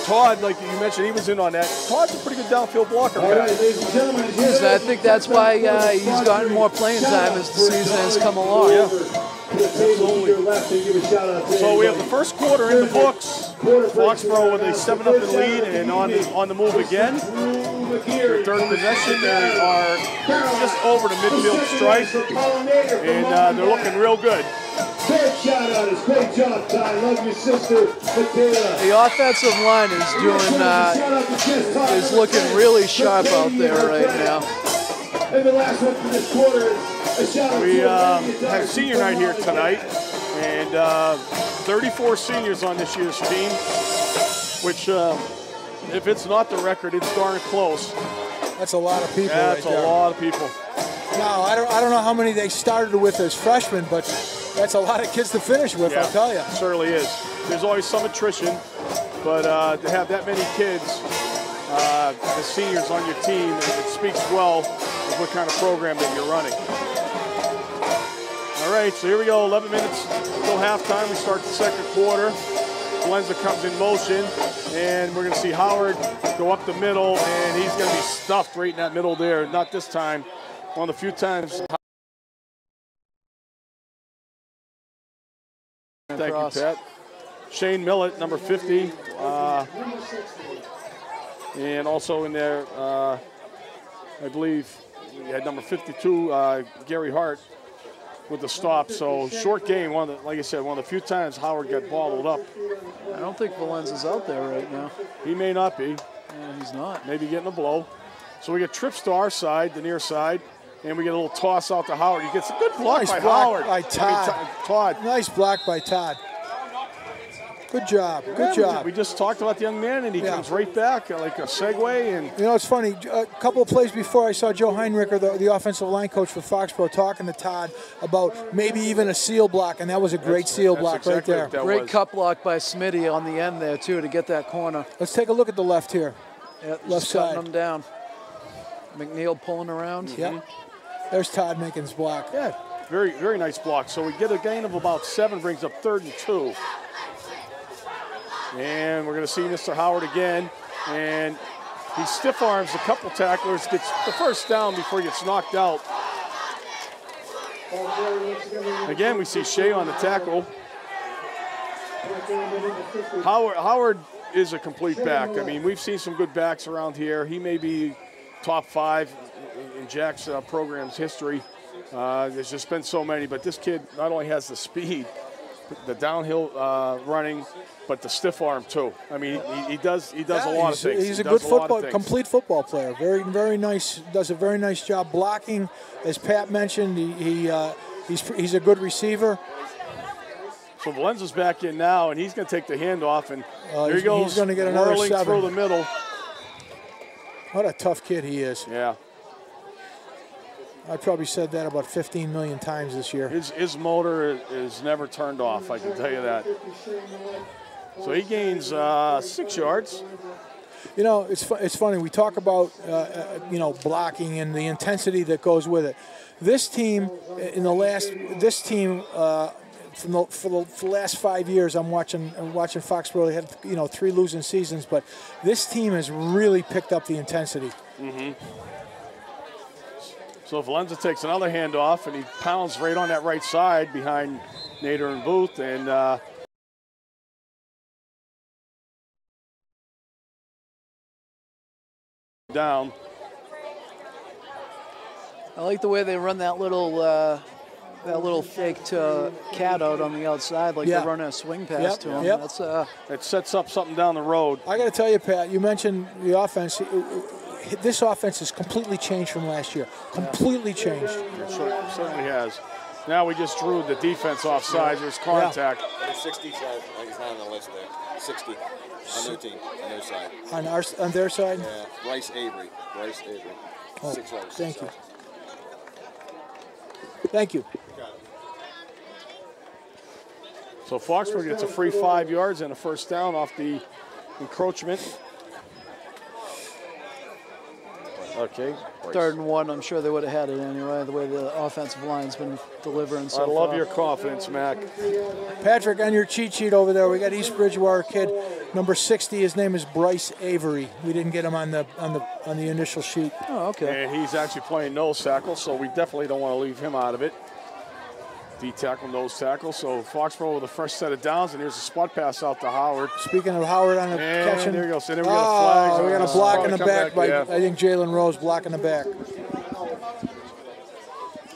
Todd, like you mentioned, he was in on that. Todd's a pretty good downfield blocker. All right, ladies and gentlemen, I think that's why he's gotten more playing time as the season has come along. Yeah. Absolutely. So we have the first quarter in the books. Foxborough with a 7-0 lead and on the move again. Their third possession, they are just over the midfield stripe, and they're looking real good. Great job, Ty. Love your sister, Michaela. The offensive line is looking really sharp out there right now. And the last one for this quarter. We have senior night here tonight, and 34 seniors on this year's team, which, if it's not the record, it's darn close. That's a lot of people. That's a lot of people. Now, I don't know how many they started with as freshmen, but that's a lot of kids to finish with, I'll tell you. It certainly is. There's always some attrition, but to have that many kids as seniors on your team, it speaks well of what kind of program that you're running. All right, so here we go, 11 minutes till halftime. We start the second quarter. Valenza comes in motion, and we're going to see Howard go up the middle, and he's going to be stuffed right in that middle there. Not this time. One of the few times. Thank you, Pat. Shane Millett, number 50. And also in there, I believe we had number 52, Gary Hart, with the stop. So short game, like I said, one of the few times Howard got bobbled up. I don't think Valenza's out there right now. He may not be. He's not. Maybe getting a blow. So we get trips to our side, the near side, and we get a little toss out to Howard. He gets a good block by Howard. By Todd. Todd. Nice block by Todd. Good job. Good job. We just talked about the young man, and he comes right back like a segue. And you know, it's funny. A couple of plays before, I saw Joe Heinricher, the offensive line coach for Foxborough, talking to Todd about maybe even a seal block, and that was a great seal block exactly right there. Great cut block by Smitty on the end there, too, to get that corner. Let's take a look at the left here. Yep, left side. Cutting him down. McNeil pulling around. Yep. There's Todd making his block. Yeah, very, very nice block. So we get a gain of about 7, brings up 3rd and 2. And we're going to see Mr. Howard again. And he stiff arms a couple tacklers, gets the first down before he gets knocked out. Again, we see Shea on the tackle. Howard is a complete back. I mean, we've seen some good backs around here. He may be top 5 in Jack's program's history. There's just been so many, but this kid not only has the speed, the downhill running, but the stiff arm too. I mean, he does a lot of things. He's a good football, complete football player. Very, very nice. Does a very nice job blocking, as Pat mentioned. He's a good receiver. So Valenza's back in now, and he's going to take the handoff, and there he goes. He's going to get another 7 through the middle. What a tough kid he is. Yeah. I probably said that about 15 million times this year. His motor is never turned off, I can tell you that. So he gains 6 yards. You know, it's funny. We talk about, blocking and the intensity that goes with it. This team, for the last 5 years, I'm watching Foxborough. They had 3 losing seasons, but this team has really picked up the intensity. Mm-hmm. So Valenza takes another handoff, and he pounds right on that right side behind Nader and Booth, and down. I like the way they run that little fake to cat out on the outside, like they're running a swing pass to him. Yep. It sets up something down the road. I got to tell you, Pat, you mentioned the offense. This offense has completely changed from last year. Completely changed. It certainly has. Now we just drew the defense offside. There's contact. There's 60, he's not on the list there. 60 on their team, on their side. On their side? Yeah, Bryce Avery. Oh, 6 rows. thank you. Thank you. So Foxborough gets a free 5 yards and a first down off the encroachment. Okay. 3rd and 1, I'm sure they would have had it anyway, the way the offensive line's been delivering so far. I love your confidence, Mac. Patrick, on your cheat sheet over there, we got East Bridgewater kid, number 60. His name is Bryce Avery. We didn't get him on the initial sheet. Oh, okay. And he's actually playing nose tackle, so we definitely don't want to leave him out of it. D tackle, nose tackle. So Foxborough with the first set of downs, and here's a spot pass out to Howard. Speaking of Howard on the catching. There you go. So then we got a flag. We got a block in the back by, I think, Jalen Rose blocking the back.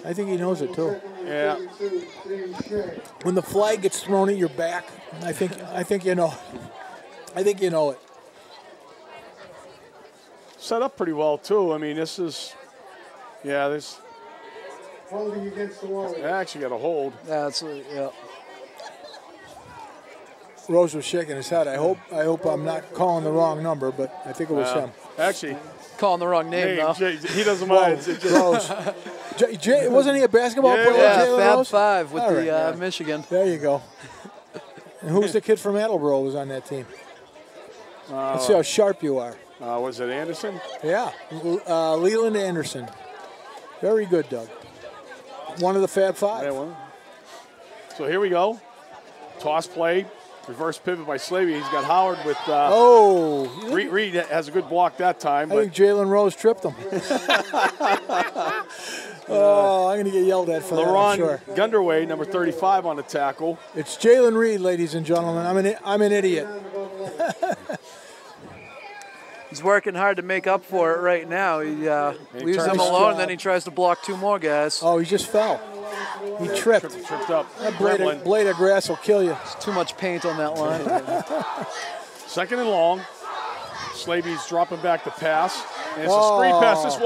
I think he knows it, too. Yeah. When the flag gets thrown at your back, I think you know. I think you know it. Set up pretty well, too. I mean, this is, this. Holding against the wall. I actually got a hold. Yeah. Rose was shaking his head. I hope I'm not calling the wrong number, but I think it was him. Actually, calling the wrong name though. He doesn't mind. Rose. Wasn't he a basketball player? Yeah, Fab Rose? 5 with Michigan. There you go. And who's the kid from Attleboro was on that team? Let's see how sharp you are. Was it Anderson? Yeah, Leland Anderson. Very good, Doug. One of the Fab 5. Yeah, well. So here we go. Toss play. Reverse pivot by Slavy. He's got Howard with. Reed has a good block that time. I think Jalen Rose tripped him. I'm going to get yelled at for that, I'm sure. Gunderway, number 35, on the tackle. It's Jalen Reed, ladies and gentlemen. I'm an idiot. He's working hard to make up for it right now. He leaves him alone, and then he tries to block 2 more guys. Oh, he just fell. He tripped. Tripped up. That blade of grass will kill you. There's too much paint on that line. 2nd and long. Slaby's dropping back the pass. And it's a screen pass.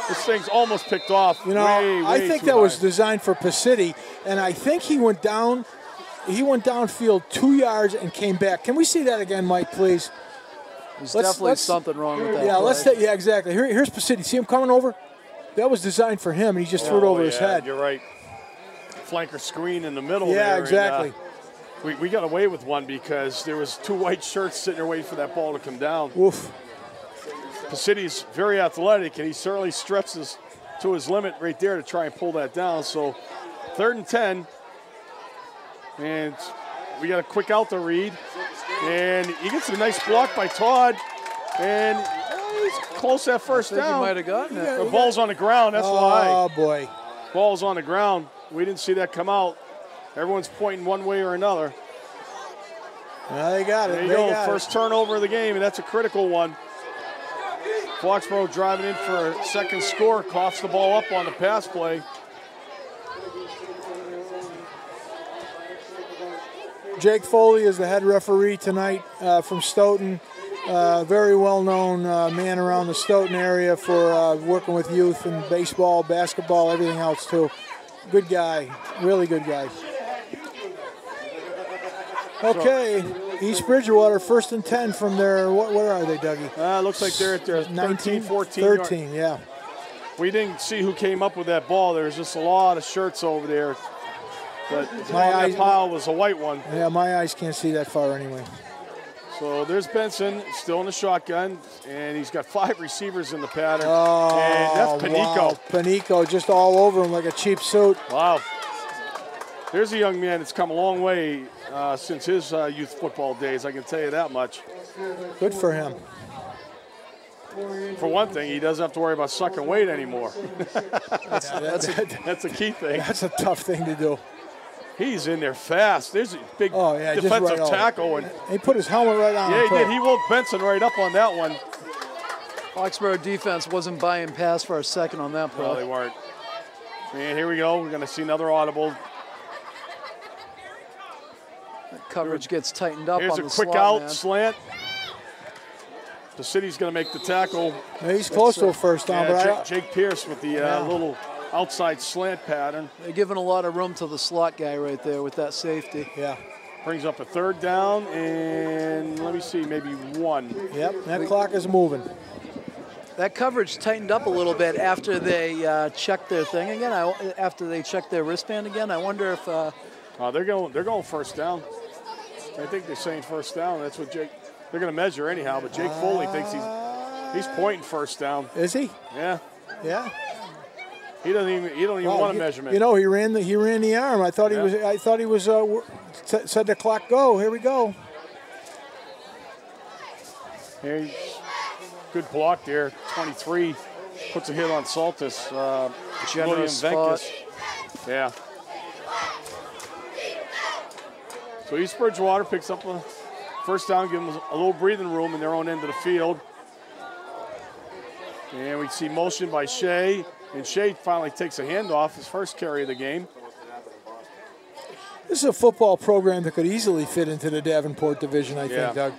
This thing's almost picked off. You know, I think that was designed for Pacitti, and I think he went down. He went downfield 2 yards and came back. Can we see that again, Mike, please? There's definitely something wrong with that. Yeah, play. yeah, exactly. Here's Pacitti. See him coming over? That was designed for him, and he just threw it over his head. You're right. Flanker screen in the middle there. Yeah, exactly. And, we got away with one because there was 2 white shirts sitting there waiting for that ball to come down. Oof. Pacity's very athletic, and he certainly stretches to his limit right there to try and pull that down. So 3rd and 10. And we got a quick out to read. And he gets a nice block by Todd. And he's close at first down. He might have gotten it. The ball's on the ground, that's why. Oh, boy. Ball's on the ground. We didn't see that come out. Everyone's pointing one way or another. They got it. There you go, first turnover of the game, and that's a critical one. Foxborough driving in for a second score, coughs the ball up on the pass play. Jake Foley is the head referee tonight from Stoughton. Very well-known man around the Stoughton area for working with youth in baseball, basketball, everything else too. Good guy, really good guy. Okay, East Bridgewater, 1st and 10 from their, where are they, Dougie? Looks like they're at their 19, 14 13, yeah. We didn't see who came up with that ball. There's just a lot of shirts over there. But that pile was a white one. Yeah, my eyes can't see that far anyway. So there's Benson, still in the shotgun, and he's got 5 receivers in the pattern. Oh, and that's Panico. Wow. Panico just all over him like a cheap suit. Wow. There's a young man that's come a long way since his youth football days, I can tell you that much. Good for him. For one thing, he doesn't have to worry about sucking weight anymore. That's a key thing. That's a tough thing to do. He's in there fast. There's a big defensive right tackle. And he put his helmet right on. Yeah, he did. He woke Benson right up on that one. Foxborough defense wasn't buying pass for a second on that play. No, they weren't. And here we go. We're going to see another audible. That coverage gets tightened up on the slot. Here's a quick out slant. The city's going to make the tackle. Yeah, he's close to a first down. But Jake Pierce with the little outside slant pattern. They're giving a lot of room to the slot guy right there with that safety. Yeah. Brings up a 3rd down, and let me see, maybe 1. Yep, that clock is moving. That coverage tightened up a little bit after they checked their thing again. After they checked their wristband again, I wonder if. They're going first down. I think they're saying first down. That's what Jake. They're going to measure anyhow, but Jake Foley thinks he's pointing first down. Is he? Yeah. Yeah. He don't even want a measurement. You know, he ran the arm. I thought he was said the clock go. Here we go. Hey, good block there. 23 puts a hit on Saltis. Generous spot. Yeah. So East Bridgewater picks up a first down, give them a little breathing room in their own end of the field. And we see motion by Shea. And Shea finally takes a handoff, his first carry of the game. This is a football program that could easily fit into the Davenport division, I think, Doug.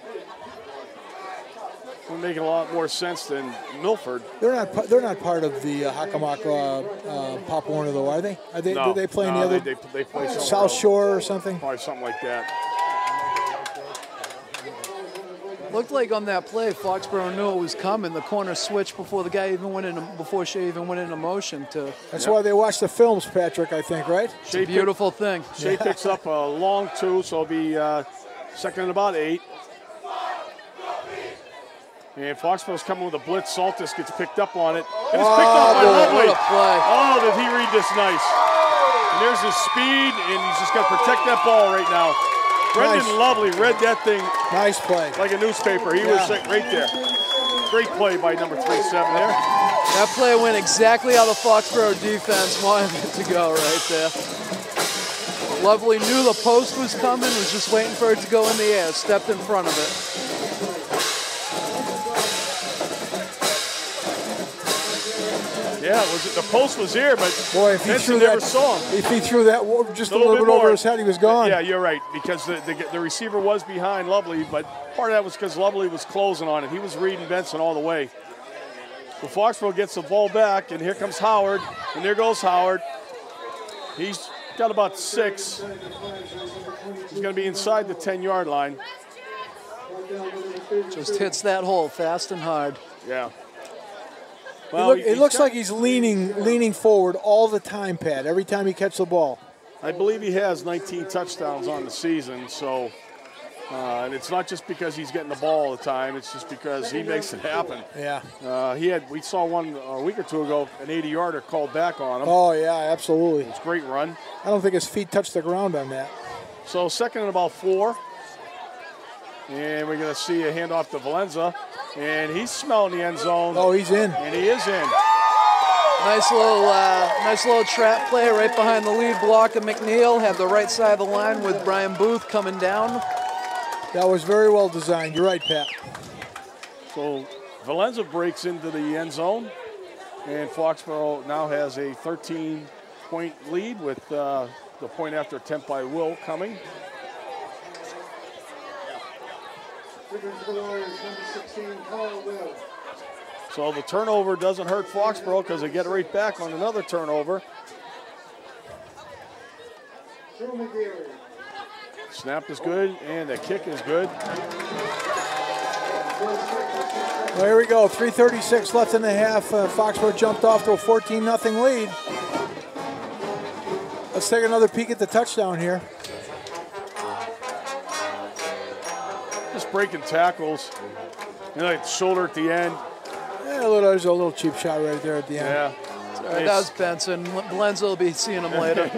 Would make a lot more sense than Milford. They're not part of the Hockomock Pop Warner, though, are they? No. Do they play in the other? They play South Shore or something? Probably something like that. Looked like on that play, Foxborough knew it was coming. The corner switched before the guy even went in, before Shea even went into motion. That's why they watch the films, Patrick, I think, right? It's a beautiful thing. Shea picks up a long 2, so it'll be 2nd and about 8. And Foxborough's coming with a blitz. Saltis gets picked up on it. And it's picked up by Lovely. What a play. Oh, did he read this nice? And there's his speed, and he's just got to protect that ball right now. Brendan Lovely read that thing. Nice play. Like a newspaper. He was right there. Great play by number 37 there. That play went exactly how the Foxborough defense wanted it to go right there. Lovely knew the post was coming, was just waiting for it to go in the air, stepped in front of it. Yeah, the post was here, but boy, if he Benson threw never that, saw him. If he threw that just a little bit over his head, he was gone. Yeah, you're right, because the receiver was behind Lovely, but part of that was because Lovely was closing on it. He was reading Benson all the way. So Foxborough gets the ball back, and here comes Howard, and there goes Howard. He's got about 6. He's going to be inside the 10-yard line. Just hits that hole fast and hard. Yeah. Well, it looks like he's leaning forward all the time, Pat, every time he catches the ball. I believe he has 19 touchdowns on the season, so and it's not just because he's getting the ball all the time, it's just because he makes it happen. Yeah. We saw one a week or two ago, an 80-yarder called back on him. Oh, yeah, absolutely. It's a great run. I don't think his feet touched the ground on that. So 2nd and about 4. And we're going to see a handoff to Valenza. And he's smelling the end zone. Oh, he's in. And he is in. Nice little trap play right behind the lead block of McNeil. Had the right side of the line with Brian Booth coming down. That was very well designed. You're right, Pat. So Valenza breaks into the end zone. And Foxborough now has a 13-point lead with the point after attempt by Will coming. So the turnover doesn't hurt Foxborough because they get right back on another turnover. Snap is good and the kick is good. Well, here we go. 3:36 left in the half. Foxborough jumped off to a 14-0 lead. Let's take another peek at the touchdown here. Just breaking tackles. Like shoulder at the end. Yeah, there's a little cheap shot right there at the end. Yeah. That was Benson. Valenza will be seeing him later.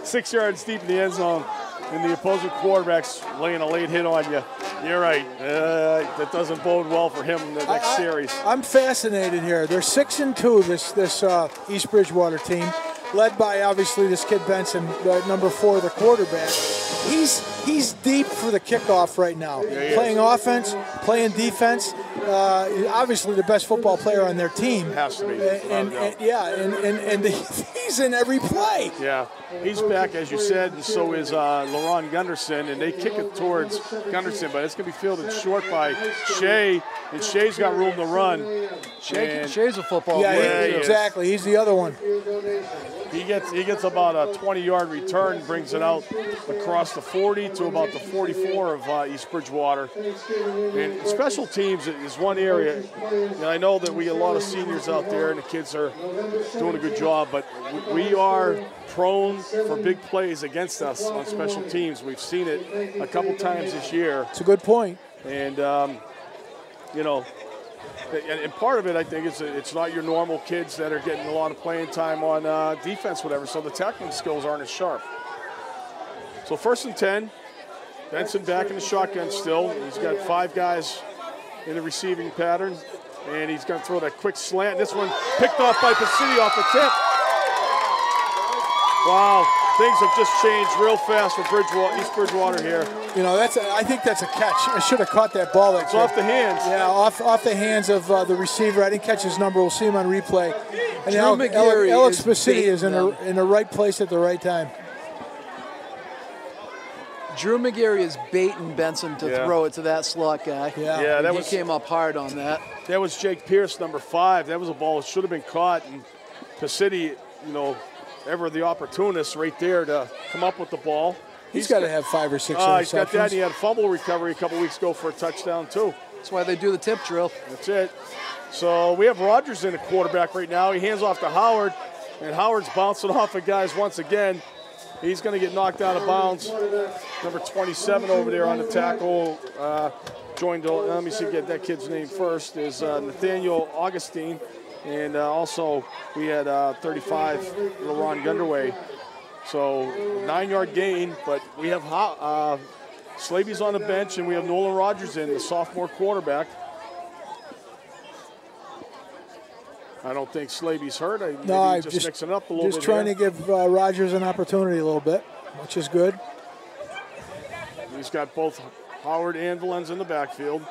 6 yards deep in the end zone, and the opposing quarterback's laying a late hit on you. You're right. That doesn't bode well for him in the next series. I'm fascinated here. They're 6-2. This East Bridgewater team, led by obviously this kid Benson, number 4, the quarterback. He's deep for the kickoff right now. Yeah, playing offense, playing defense. Obviously the best football player on their team. Has to be. And he's in every play. Yeah, he's back, as you said, and so is LaRon Gunderson, and they kick it towards Gunderson, but it's going to be fielded short by Shea, and Shea's got room to run. Shea's a football player. Yeah, exactly. He's the other one. He gets about a 20-yard return, brings it out across the 40 to about the 44 of East Bridgewater. And special teams is one area. And I know that we get a lot of seniors out there, and the kids are doing a good job, but we are prone for big plays against us on special teams. We've seen it a couple times this year. It's a good point. And, and part of it, I think, is it's not your normal kids that are getting a lot of playing time on defense, whatever, so the tackling skills aren't as sharp. So 1st and 10, Benson back in the shotgun still. He's got 5 guys in the receiving pattern, and he's going to throw that quick slant. This one picked off by Pacini off the tip. Wow, things have just changed real fast for East Bridgewater here. You know, I think that's a catch. I should have caught that ball. It's off the hands. Yeah, off the hands of the receiver. I didn't catch his number. We'll see him on replay. And Alex Pacini is in the right place at the right time. Drew McGarry is baiting Benson to throw it to that slot guy. Yeah, he came up hard on that. That was Jake Pierce, number 5. That was a ball that should have been caught. And Pacini, ever the opportunist right there to come up with the ball. He's got to have 5 or 6 interceptions. He's got that, and he had a fumble recovery a couple weeks ago for a touchdown, too. That's why they do the tip drill. That's it. So we have Rogers in the quarterback right now. He hands off to Howard, and Howard's bouncing off of guys once again. He's going to get knocked out of bounds. Number 27 over there on the tackle. Let me see, get that kid's name first, is Nathaniel Augustine. And also we had 35, LaRon Gunderway. So 9-yard gain, but we have Slaby's on the bench, and we have Nolan Rogers in, the sophomore quarterback. I don't think Slaby's hurt. I'm just mixing it up a little bit. Just trying to give Rogers an opportunity a little bit, which is good. He's got both Howard and Valenza in the backfield.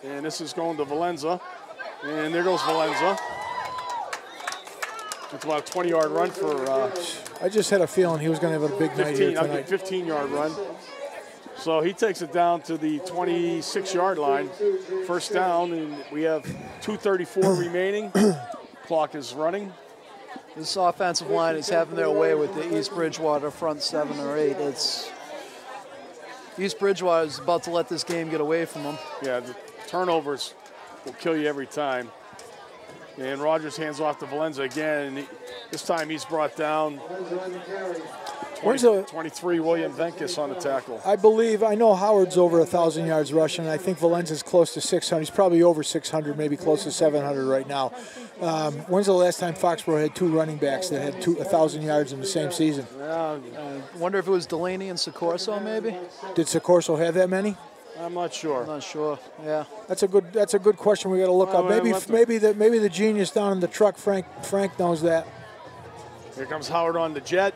And this is going to Valenza. And there goes Valenza. It's about a 20-yard run for. I just had a feeling he was going to have a big night here tonight. 15-yard run. So he takes it down to the 26-yard line. First down, and we have 2:34 remaining. Clock is running. This offensive line is having their way with the East Bridgewater front 7 or 8. East Bridgewater is about to let this game get away from them. Yeah, the turnovers will kill you every time. And Rogers hands off to Valenza again, and this time he's brought down. 23, William Venkus on the tackle. I know Howard's over 1,000 yards rushing. I think Valenza's close to 600. He's probably over 600, maybe close to 700 right now. When's the last time Foxborough had 2 running backs that had 1,000 yards in the same season? I wonder if it was Delaney and Soccorso, maybe? Did Soccorso have that many? I'm not sure. I'm not sure. Yeah. That's a good question. We got to look up. Maybe the genius down in the truck, Frank knows that. Here comes Howard on the jet.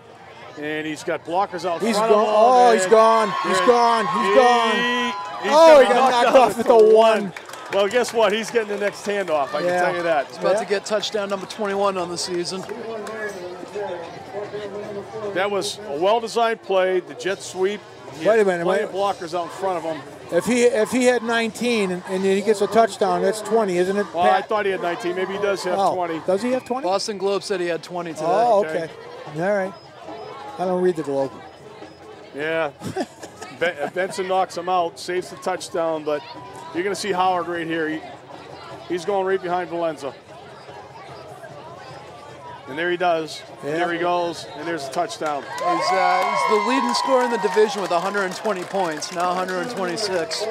And he's got blockers out he's front gone. of him. Oh, he's gone. He's gone. He's gone. Oh, he got knocked off at the 1. Well, guess what? He's getting the next handoff. I can tell you that. He's about to get touchdown number 21 on the season. That was a well-designed play. The jet sweep. Wait a minute. Plenty of blockers out in front of him. If he had 19 and he gets a touchdown, that's 20, isn't it? Well, I thought he had 19. Maybe he does have 20. Does he have 20? Boston Globe said he had 20 today. Oh, okay. All right. I don't read the Globe. Yeah. Benson knocks him out, saves the touchdown, but you're going to see Howard right here. He's going right behind Valenza. And there he does. Yeah. And there he goes, and there's a touchdown. He's the leading scorer in the division with 120 points, now 126.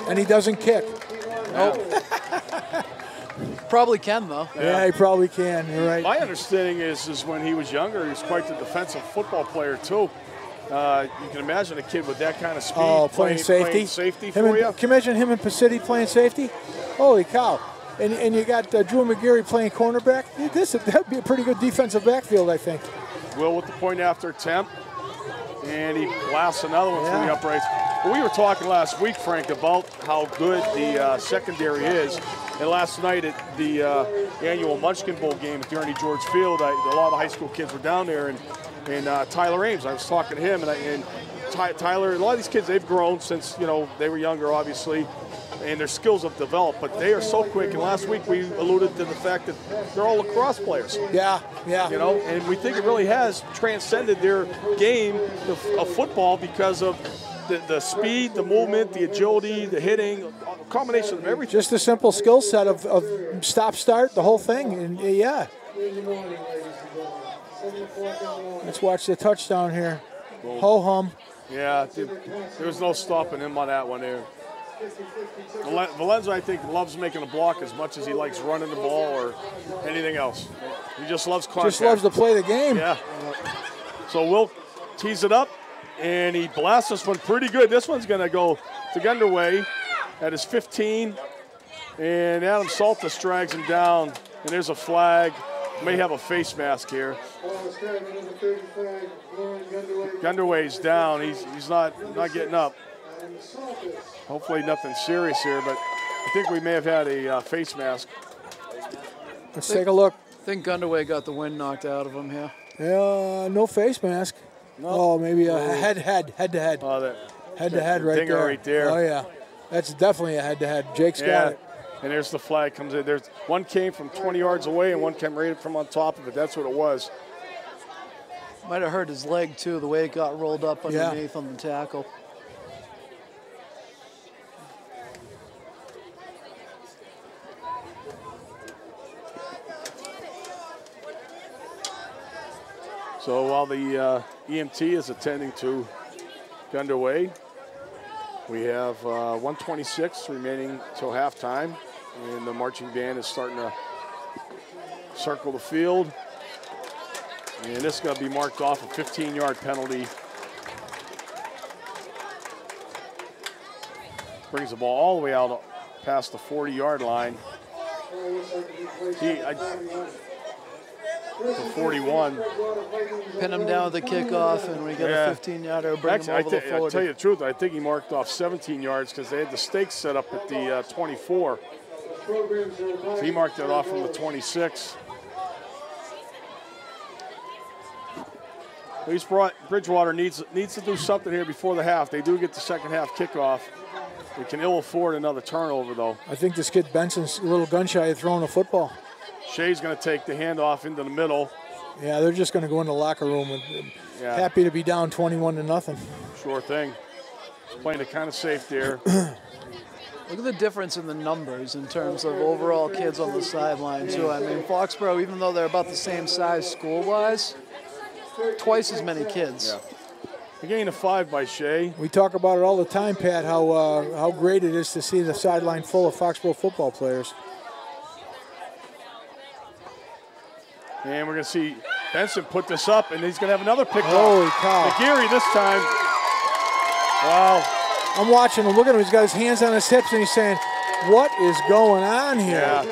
And he doesn't kick. Nope. Probably can, though. Yeah, he probably can. You're right. My understanding is when he was younger, he was quite the defensive football player, too. You can imagine a kid with that kind of speed playing safety. Playing safety for you. Can you imagine him and Pacitti playing safety? Holy cow. And you got Drew McGarry playing cornerback. That'd be a pretty good defensive backfield, I think. Will with the point after attempt. And he blasts another one through the uprights. Well, we were talking last week, Frank, about how good the secondary is. And last night at the annual Munchkin Bowl game at the Ernie George Field, a lot of the high school kids were down there. And Tyler Ames, I was talking to him. And Tyler, a lot of these kids, they've grown since, they were younger, obviously. And their skills have developed, but they are so quick. And last week we alluded to the fact that they're all lacrosse players. Yeah. And we think it really has transcended their game of football because of the speed, the movement, the agility, the hitting, a combination of everything. Just a simple skill set of stop, start, the whole thing. And let's watch the touchdown here. Ho hum. Yeah, there was no stopping him on that one there. Valenza, I think, loves making a block as much as he likes running the ball or anything else. He just loves contact. Just loves to play the game. Yeah. So Will tees it up, and he blasts this one pretty good. This one's going to go to Gunderway at his 15, and Adam Saltis drags him down, and there's a flag. May have a face mask here. Gunderway's down. He's not getting up. Hopefully nothing serious here, but I think we may have had a face mask. Let's take a look. I think Gunderway got the wind knocked out of him here. Yeah, no face mask. No. Oh, maybe a head-to-head. Oh, that head-to-head right there. Right there. Oh, yeah. That's definitely a head-to-head. Jake's got it. And there's the flag comes in. There's one came from 20 yards away and one came right from on top of it. That's what it was. Might have hurt his leg, too, the way it got rolled up underneath on the tackle. So while the EMT is attending to Gunderway, we have 1:26 remaining till halftime, and the marching band is starting to circle the field. And this is going to be marked off a 15-yard penalty. Brings the ball all the way out past the 40-yard line. To 41. Pin him down with the kickoff, and we get a 15-yarder. Bring him over the 40. I'll tell you the truth, I think he marked off 17 yards because they had the stakes set up at the 24. So he marked it off from the 26. Bridgewater needs to do something here before the half. They do get the second half kickoff. They can ill afford another turnover, though. I think this kid Benson's a little gun shy of throwing a football. Shea's going to take the handoff into the middle. Yeah, they're just going to go in the locker room and happy to be down 21-0. Sure thing. Playing it kind of safe there. Look at the difference in the numbers in terms of overall kids on the sideline, too. I mean, Foxborough, even though they're about the same size school-wise, twice as many kids. Yeah. A gain of 5 by Shea. We talk about it all the time, Pat, how great it is to see the sideline full of Foxborough football players. And we're going to see Benson put this up, and he's going to have another pick. Holy cow. McGeary this time. Wow. I'm watching him. Look at him. He's got his hands on his hips, and he's saying, what is going on here? Yeah.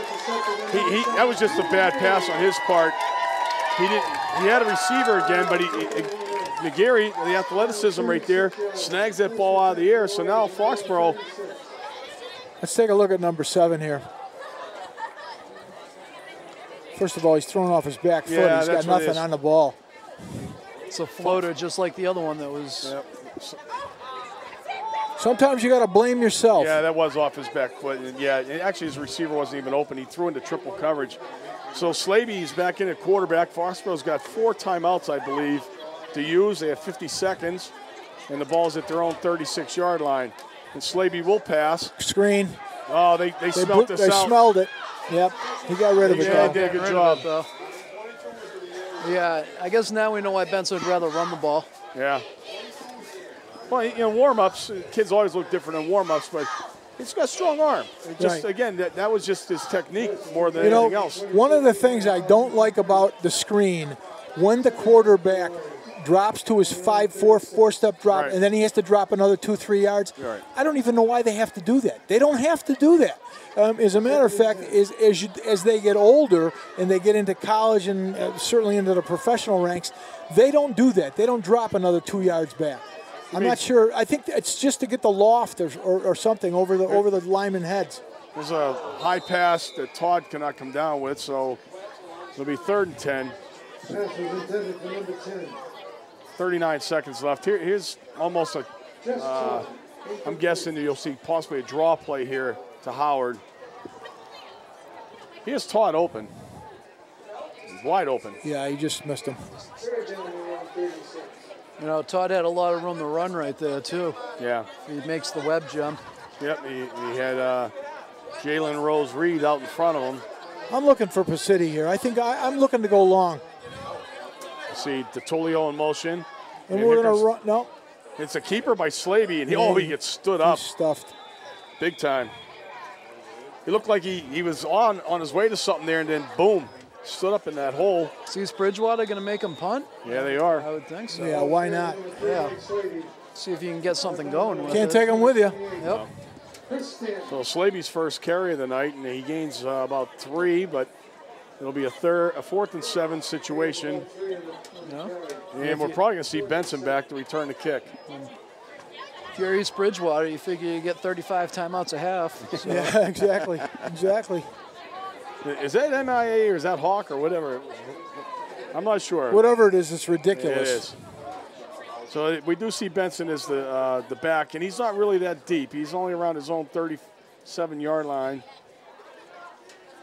That was just a bad pass on his part. He had a receiver again, but McGeary, the athleticism right there, snags that ball out of the air. So now Foxborough. Let's take a look at number 7 here. First of all, he's thrown off his back foot. He's got nothing on the ball. It's a floater just like the other one that was. Yep. Sometimes you got to blame yourself. Yeah, that was off his back foot. And actually his receiver wasn't even open. He threw into triple coverage. So Slaby's back in at quarterback. Foxborough's got 4 timeouts, I believe, to use. They have 50 seconds, and the ball's at their own 36-yard line. And Slaby will pass. Screen. Oh, they smelled this out. They smelled it. Yep, he got rid of it. Yeah, he did a good job. Though. Yeah, I guess now we know why Benson would rather run the ball. Yeah. Well, warm-ups, kids always look different in warm-ups, but he's got a strong arm. Again, that was just his technique more than anything else. One of the things I don't like about the screen, when the quarterback drops to his 5-4 4-step drop, and then he has to drop another 2-3 yards. Right. I don't even know why they have to do that. They don't have to do that. As a matter of fact, as they get older and they get into college and certainly into the professional ranks, they don't do that. They don't drop another 2 yards back. I'm not sure. I think it's just to get the loft or something over the lineman heads. There's a high pass that Todd cannot come down with, so it'll be 3rd and 10. 39 seconds left. Here's almost a, I'm guessing that you'll see possibly a draw play here to Howard. He has Todd open. He's wide open. Yeah, he just missed him. Todd had a lot of room to run right there, too. Yeah. He makes the web jump. Yep, he had Jalen Rose-Reed out in front of him. I'm looking for Pacitti here. I think I'm looking to go long. See DeTolio in motion. And we're going to run. No. It's a keeper by Slaby, and he gets stood up. He's stuffed. Big time. He looked like he was on his way to something there, and then boom, stood up in that hole. See, is Bridgewater going to make him punt? Yeah, they are. I would think so. Yeah, why not? Yeah. See if you can get something going with Can't take him with you. Yep. So Slaby's first carry of the night, and he gains about 3, but it'll be a 4th and 7 situation. Yeah. And we're probably going to see Benson back to return the kick. If you're East Bridgewater, you figure you get 35 timeouts a half. So. Yeah, exactly. Is that MIA or is that Hawk or whatever? I'm not sure. Whatever it is, it's ridiculous. It is. So we do see Benson as the back, and he's not really that deep. He's only around his own 37-yard line.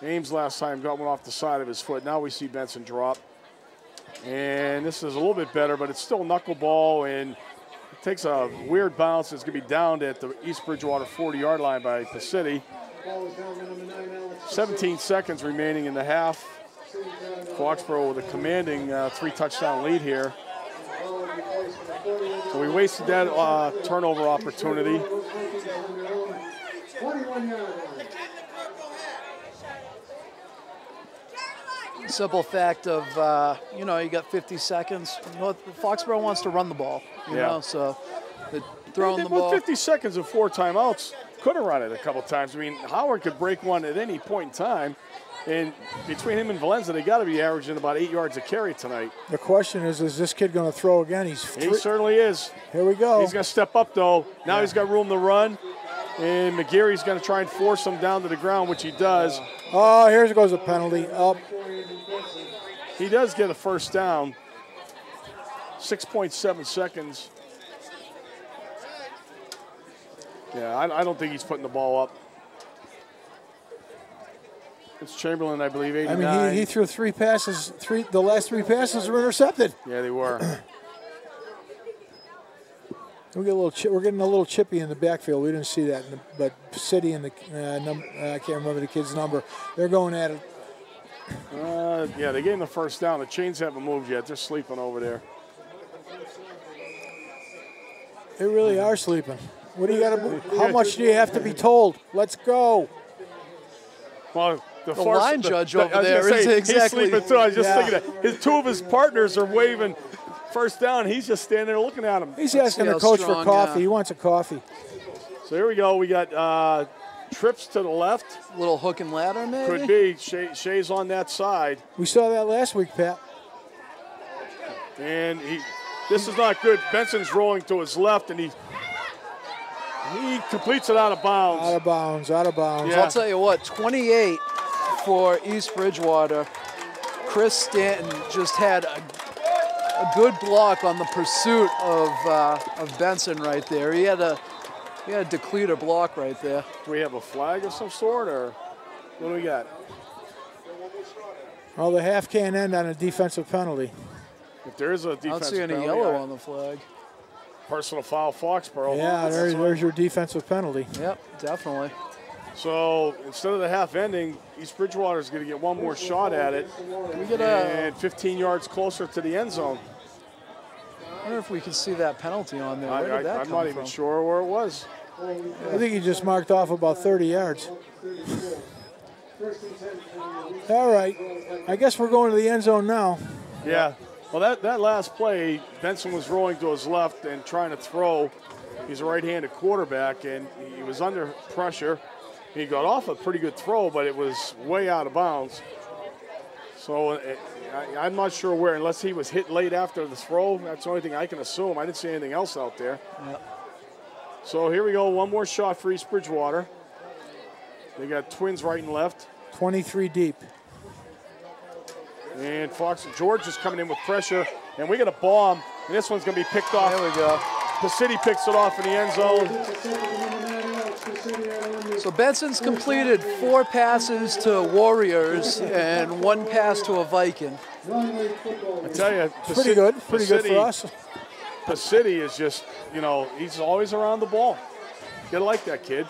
Ames last time got one off the side of his foot. Now we see Benson drop. And this is a little bit better, but it's still knuckleball, and it takes a weird bounce. It's going to be downed at the East Bridgewater 40-yard line by Pacitti. 17 seconds remaining in the half. Foxborough with a commanding 3-touchdown lead here. So we wasted that turnover opportunity. Simple fact of, you got 50 seconds. Foxborough wants to run the ball, you know, so throwing the ball. 50 seconds and 4 timeouts, could have run it a couple times. I mean, Howard could break one at any point in time. And between him and Valenza, they got to be averaging about 8 yards a carry tonight. The question is this kid going to throw again? He certainly is. Here we go. He's going to step up, though. Now he's got room to run. And McGeary's going to try and force him down to the ground, which he does. Oh, here goes a penalty. Up. He does get a first down. 6.7 seconds. Yeah, I don't think he's putting the ball up. It's Chamberlain, I believe, 89. I mean, he threw 3 passes. The last 3 passes were intercepted. Yeah, they were. We're getting a little chippy in the backfield. We didn't see that, but City and the I can't remember the kid's number. They're going at it. Yeah, they gave him the first down. The chains haven't moved yet. They're sleeping over there. They really are sleeping. What do you got to? How much do you have to be told? Let's go. Well, the line judge over there is exactly. He's sleeping too. I was just thinking that 2 of his partners are waving first down. He's just standing there looking at him. He's asking the coach for coffee. He wants a coffee. So here we go. We got trips to the left. Little hook and ladder, maybe? Could be. Shea's on that side. We saw that last week, Pat. And this is not good. Benson's rolling to his left, and he completes it out of bounds. Out of bounds, out of bounds. Yeah. I'll tell you what, 28 for East Bridgewater. Chris Stanton just had a good block on the pursuit of Benson right there. He had a decleater block right there. Do we have a flag of some sort, or what do we got? Well, the half can't end on a defensive penalty. If there is a defensive penalty. I don't see any yellow on the flag. Personal foul, Foxborough. Yeah, there's your defensive penalty. Yep, definitely. So instead of the half ending, East Bridgewater is going to get one more shot at it. And 15 yards closer to the end zone. I wonder if we can see that penalty on there. Where did that come from? I'm not even sure where it was. I think he just marked off about 30 yards. All right. I guess we're going to the end zone now. Yeah. Well, that last play, Benson was rolling to his left and trying to throw. He's a right-handed quarterback, and he was under pressure. He got off a pretty good throw, but it was way out of bounds. So I'm not sure where, unless he was hit late after the throw. That's the only thing I can assume. I didn't see anything else out there. Yep. So here we go, one more shot for East Bridgewater. They got twins right and left. 23 deep. And George is coming in with pressure, and we got a bomb, and this one's going to be picked off. There we go. The City picks it off in the end zone. So Benson's completed 4 passes to Warriors and 1 pass to a Viking. I tell you, pretty good for us. The City is just, he's always around the ball. You gotta like that kid.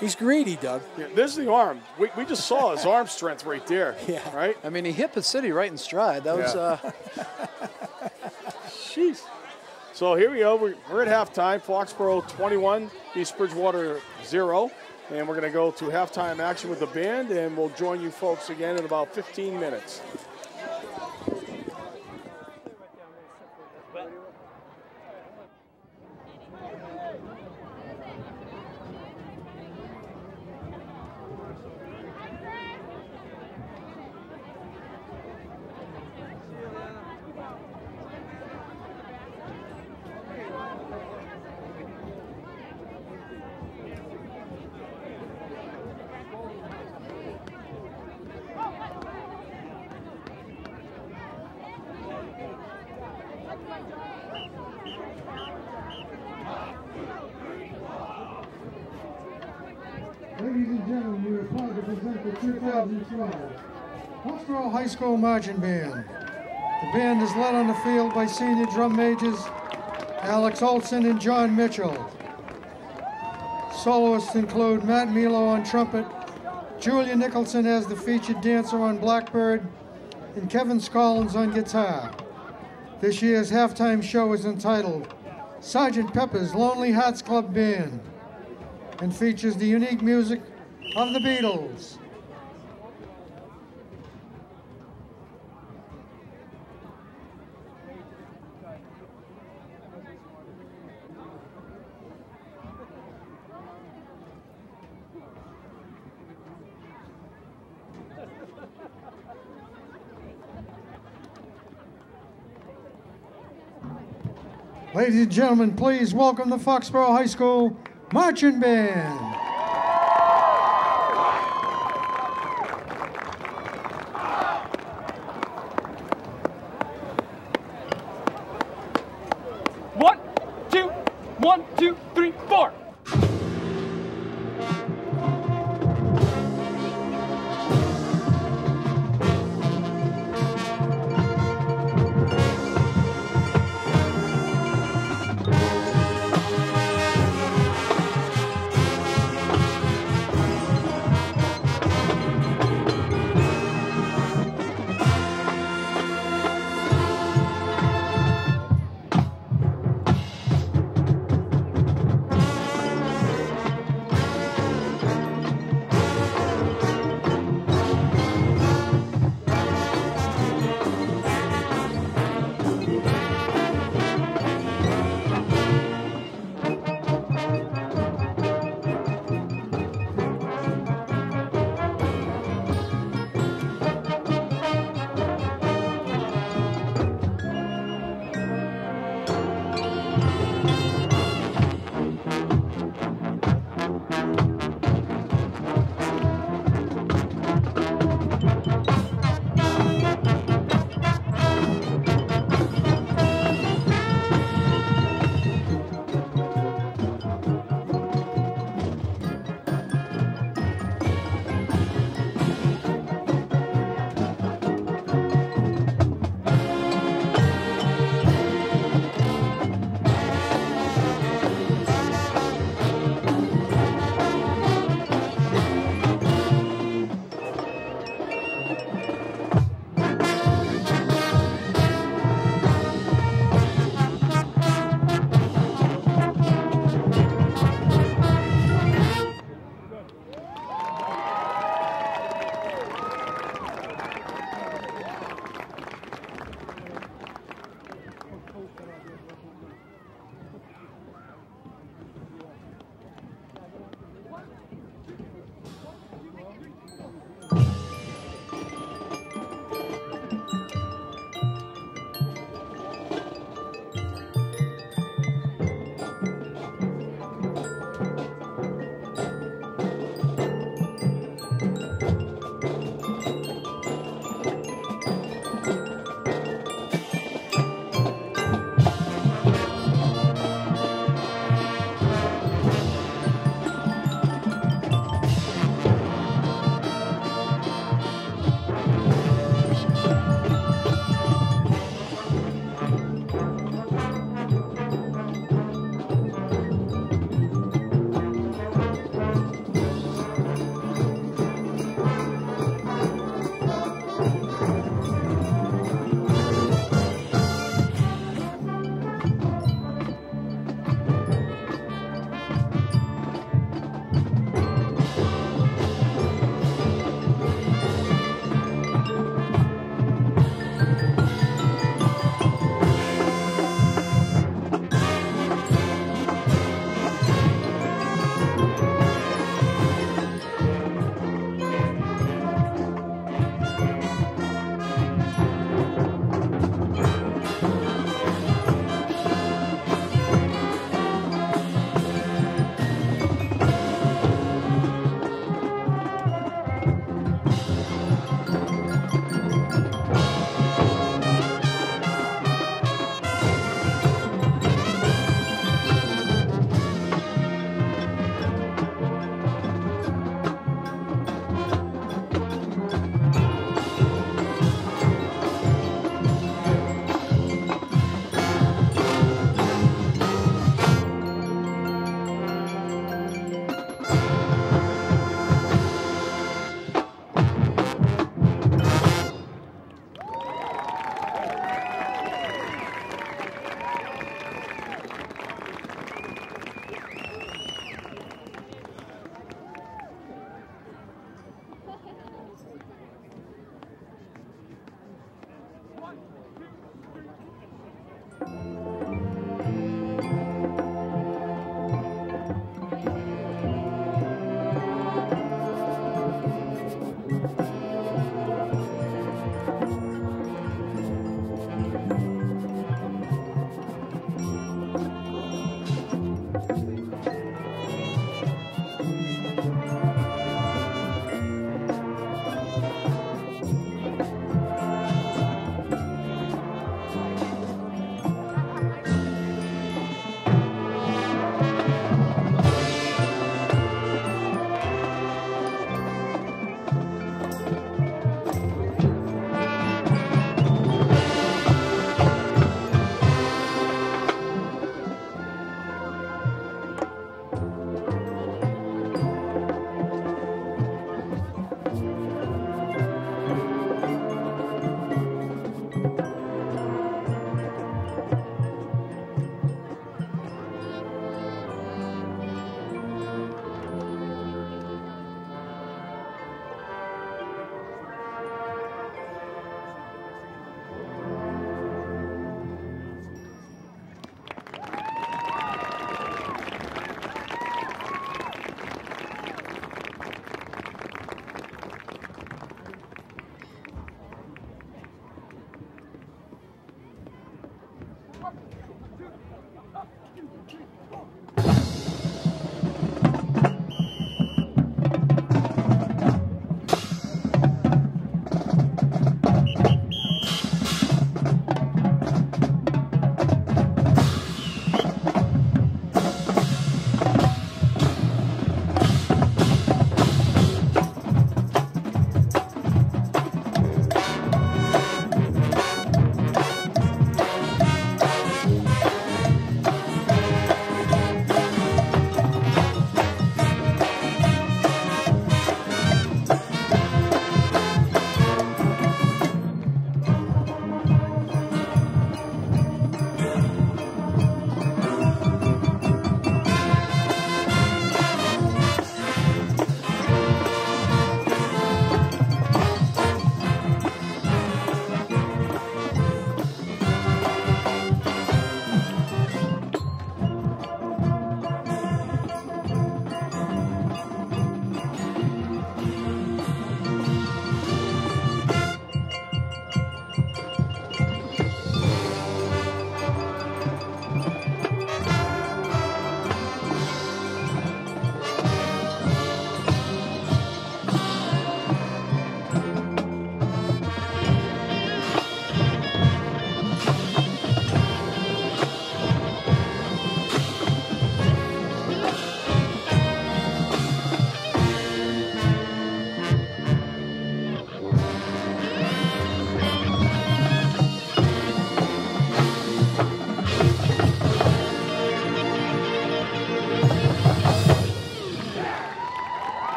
He's greedy, Doug. Yeah, there's the arm. We just saw his arm strength right there. Yeah. Right? I mean, he hit City right in stride. That was. Jeez. So here we go. We're at halftime. Foxborough 21, East Bridgewater 0. And we're going to go to halftime action with the band, and we'll join you folks again in about 15 minutes. Ladies and gentlemen, we are proud to present the 2012 Foxborough High School Marching Band. The band is led on the field by senior drum majors Alex Olson and John Mitchell. Soloists include Matt Milo on trumpet, Julia Nicholson as the featured dancer on Blackbird, and Kevin Scollins on guitar. This year's halftime show is entitled Sgt. Pepper's Lonely Hearts Club Band and features the unique music of the Beatles. Ladies and gentlemen, please welcome the Foxborough High School Marching Band. 1, 2, 3, 4.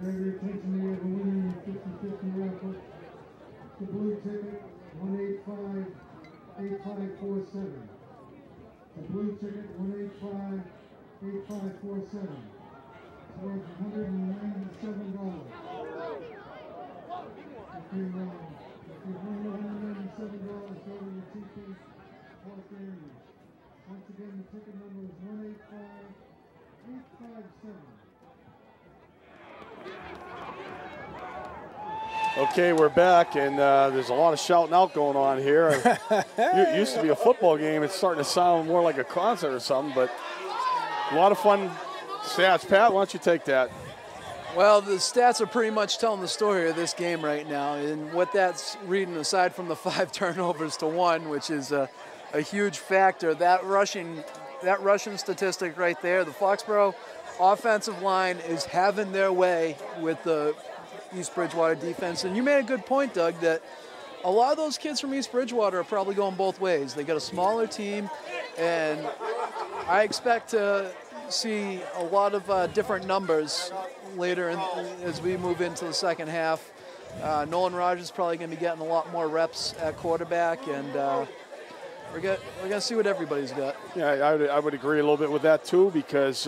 Bring your attention, we have a winner in the 50-50 raffle. The blue ticket, 185-8547. The blue ticket, 185-8547. It's worth $197. If you win $197, go to your TP Park area. Once again, the ticket number is 185-857. Okay, we're back, and there's a lot of shouting out going on here. It used to be a football game. It's starting to sound more like a concert or something, but a lot of fun stats. Pat, why don't you take that? Well, the stats are pretty much telling the story of this game right now, and what that's reading, aside from the 5 turnovers to 1, which is a huge factor. That rushing statistic right there, the Foxborough offensive line is having their way with the East Bridgewater defense. And you made a good point, Doug, that a lot of those kids from East Bridgewater are probably going both ways. They got a smaller team, and I expect to see a lot of different numbers later as we move into the second half. Nolan Rogers is probably going to be getting a lot more reps at quarterback, and we're going to see what everybody's got. Yeah, I would agree a little bit with that too, because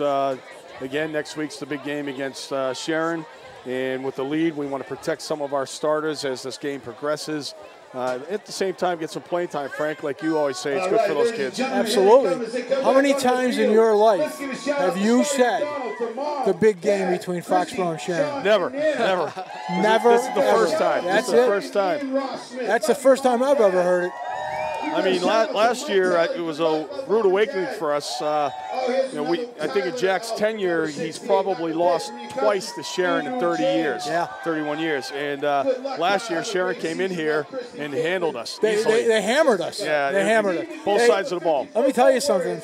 again, next week's the big game against Sharon, and with the lead, we want to protect some of our starters as this game progresses. At the same time, get some playing time, Frank. Like you always say, it's good for those kids. Absolutely. How many times in your life have you said the big game between Foxborough and Sharon? Never. Never. This is the first time. That's this is the first time. That's the first time I've ever heard it. I mean, last year it was a rude awakening for us. I think in Jack's tenure, he's probably lost twice to Sharon in 30 years. Yeah. 31 years. And last year, Sharon came in here and handled us. They hammered us. Yeah, they hammered us. Both sides of the ball. Let me tell you something.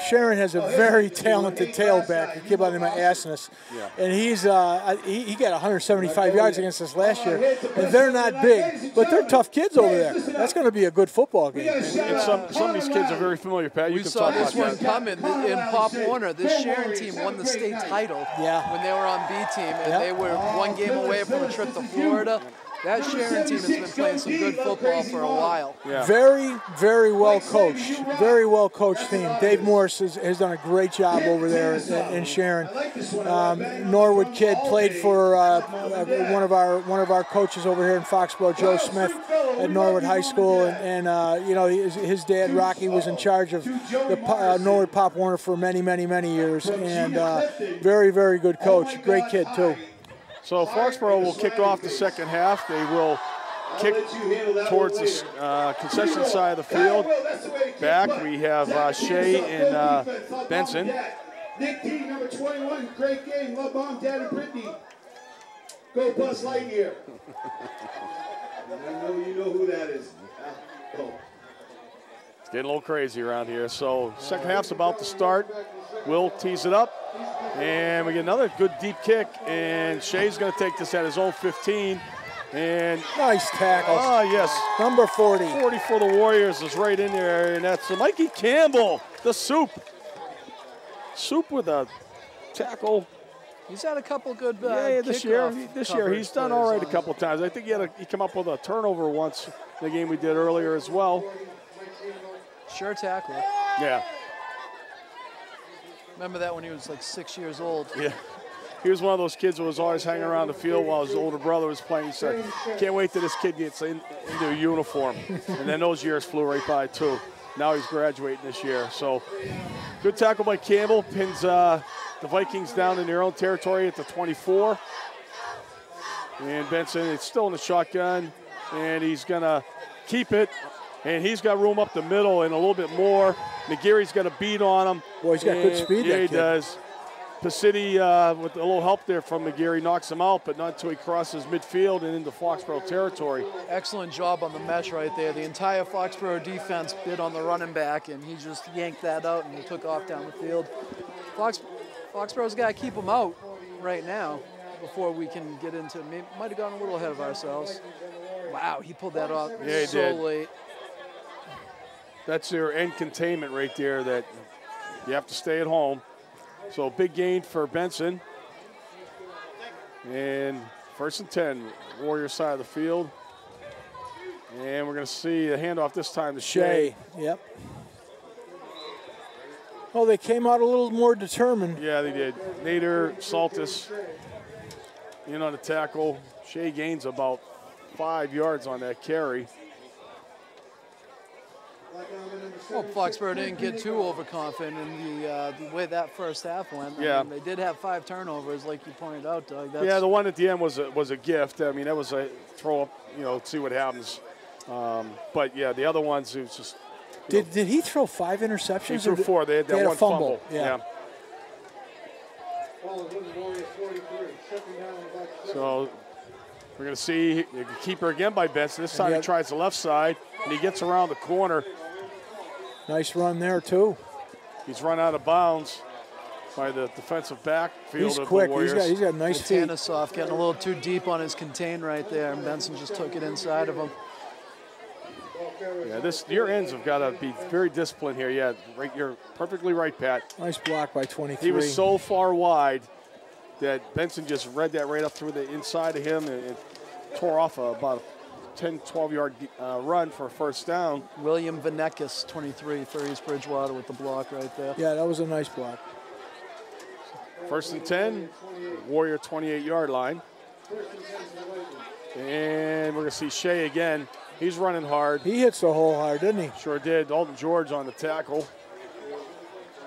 Sharon has a very talented tailback, a kid by the name of Asness. Yeah. And he got 175 yards against us last year. And they're not big, but they're tough kids over there. That's going to be a good football game. And some of these kids are very familiar, Pat. You we can saw talk this about one coming in Pop Warner. This Sharon team won the state title when they were on B team, and they were one game away from a trip to Florida. That Sharon team has been playing some good football for a while. Yeah. Very, very well coached. Very well coached team. Dave Morris has done a great job over there in Sharon. Norwood kid played for one of our coaches over here in Foxborough, Joe Smith, at Norwood High School, and his dad Rocky was in charge of the Norwood Pop Warner for many, many, many years, and very, very good coach. Great kid too. So Foxborough will kick off the second half. They will kick towards the concession side of the field. Back we have Shea and Benson. Nick T, number 21, great game. Love Mom, Dad, and Brittany. Go Buzz Lightyear. I know you know who that is. Go. It's getting a little crazy around here. So second half's about to start. Will tees it up. And we get another good deep kick, and Shea's going to take this at his own 15. And nice tackle. Oh, yes. Number 40. 40 for the Warriors is right in there, and that's Mikey Campbell, the Soup. Soup with a tackle. He's had a couple good this year he's done all right a couple of times. I think he came up with a turnover once in the game we did earlier as well. Sure tackler. Yeah. Remember that when he was like 6 years old. Yeah. He was one of those kids who was always hanging around the field while his older brother was playing. He said, can't wait till this kid gets into a uniform. And then those years flew right by, too. Now he's graduating this year. So good tackle by Campbell. Pins the Vikings down in their own territory at the 24. And Benson is still in the shotgun. And he's going to keep it. And he's got room up the middle and a little bit more. McGarry's got a beat on him. Boy, he's got good speed. Yeah, he does. Pacitti, with a little help there from McGarry, knocks him out, but not until he crosses midfield and into Foxborough territory. Excellent job on the mesh right there. The entire Foxborough defense bid on the running back, and he just yanked that out and he took off down the field. Foxborough's got to keep him out right now before we can get into it. Might have gone a little ahead of ourselves. Wow, he pulled that off late. That's their end containment right there, that you have to stay at home. So big gain for Benson. And 1st and 10, Warrior side of the field. And we're going to see a handoff this time to Shea. Yep. Oh, they came out a little more determined. Yeah, they did. Nader, Saltis in on the tackle. Shea gains about 5 yards on that carry. Well, Foxborough didn't get too overconfident in the way that first half went. Yeah. I mean, they did have 5 turnovers, like you pointed out, Doug. Yeah, the one at the end was a gift. I mean, that was a throw up, see what happens. But, yeah, the other ones, it was just. Did he throw 5 interceptions? He threw 4. They had that one fumble. Yeah. So we're going to see the keeper again by Benson. This time he tries the left side, and he gets around the corner. Nice run there, too. He's run out of bounds by the defensive backfield He's of quick. the Warriors. He's got nice feet. Tanasoff getting a little too deep on his contain right there, and Benson just took it inside of him. Yeah, your ends have got to be very disciplined here. Yeah, right, you're perfectly right, Pat. Nice block by 23. He was so far wide that Benson just read that right up through the inside of him and tore off about a 10, 12-yard run for a first down. William Vanekis, 23, for East Bridgewater with the block right there. Yeah, that was a nice block. First and 10, Warrior 28-yard line. And we're going to see Shea again. He's running hard. He hits the hole hard, didn't he? Sure did. Dalton George on the tackle.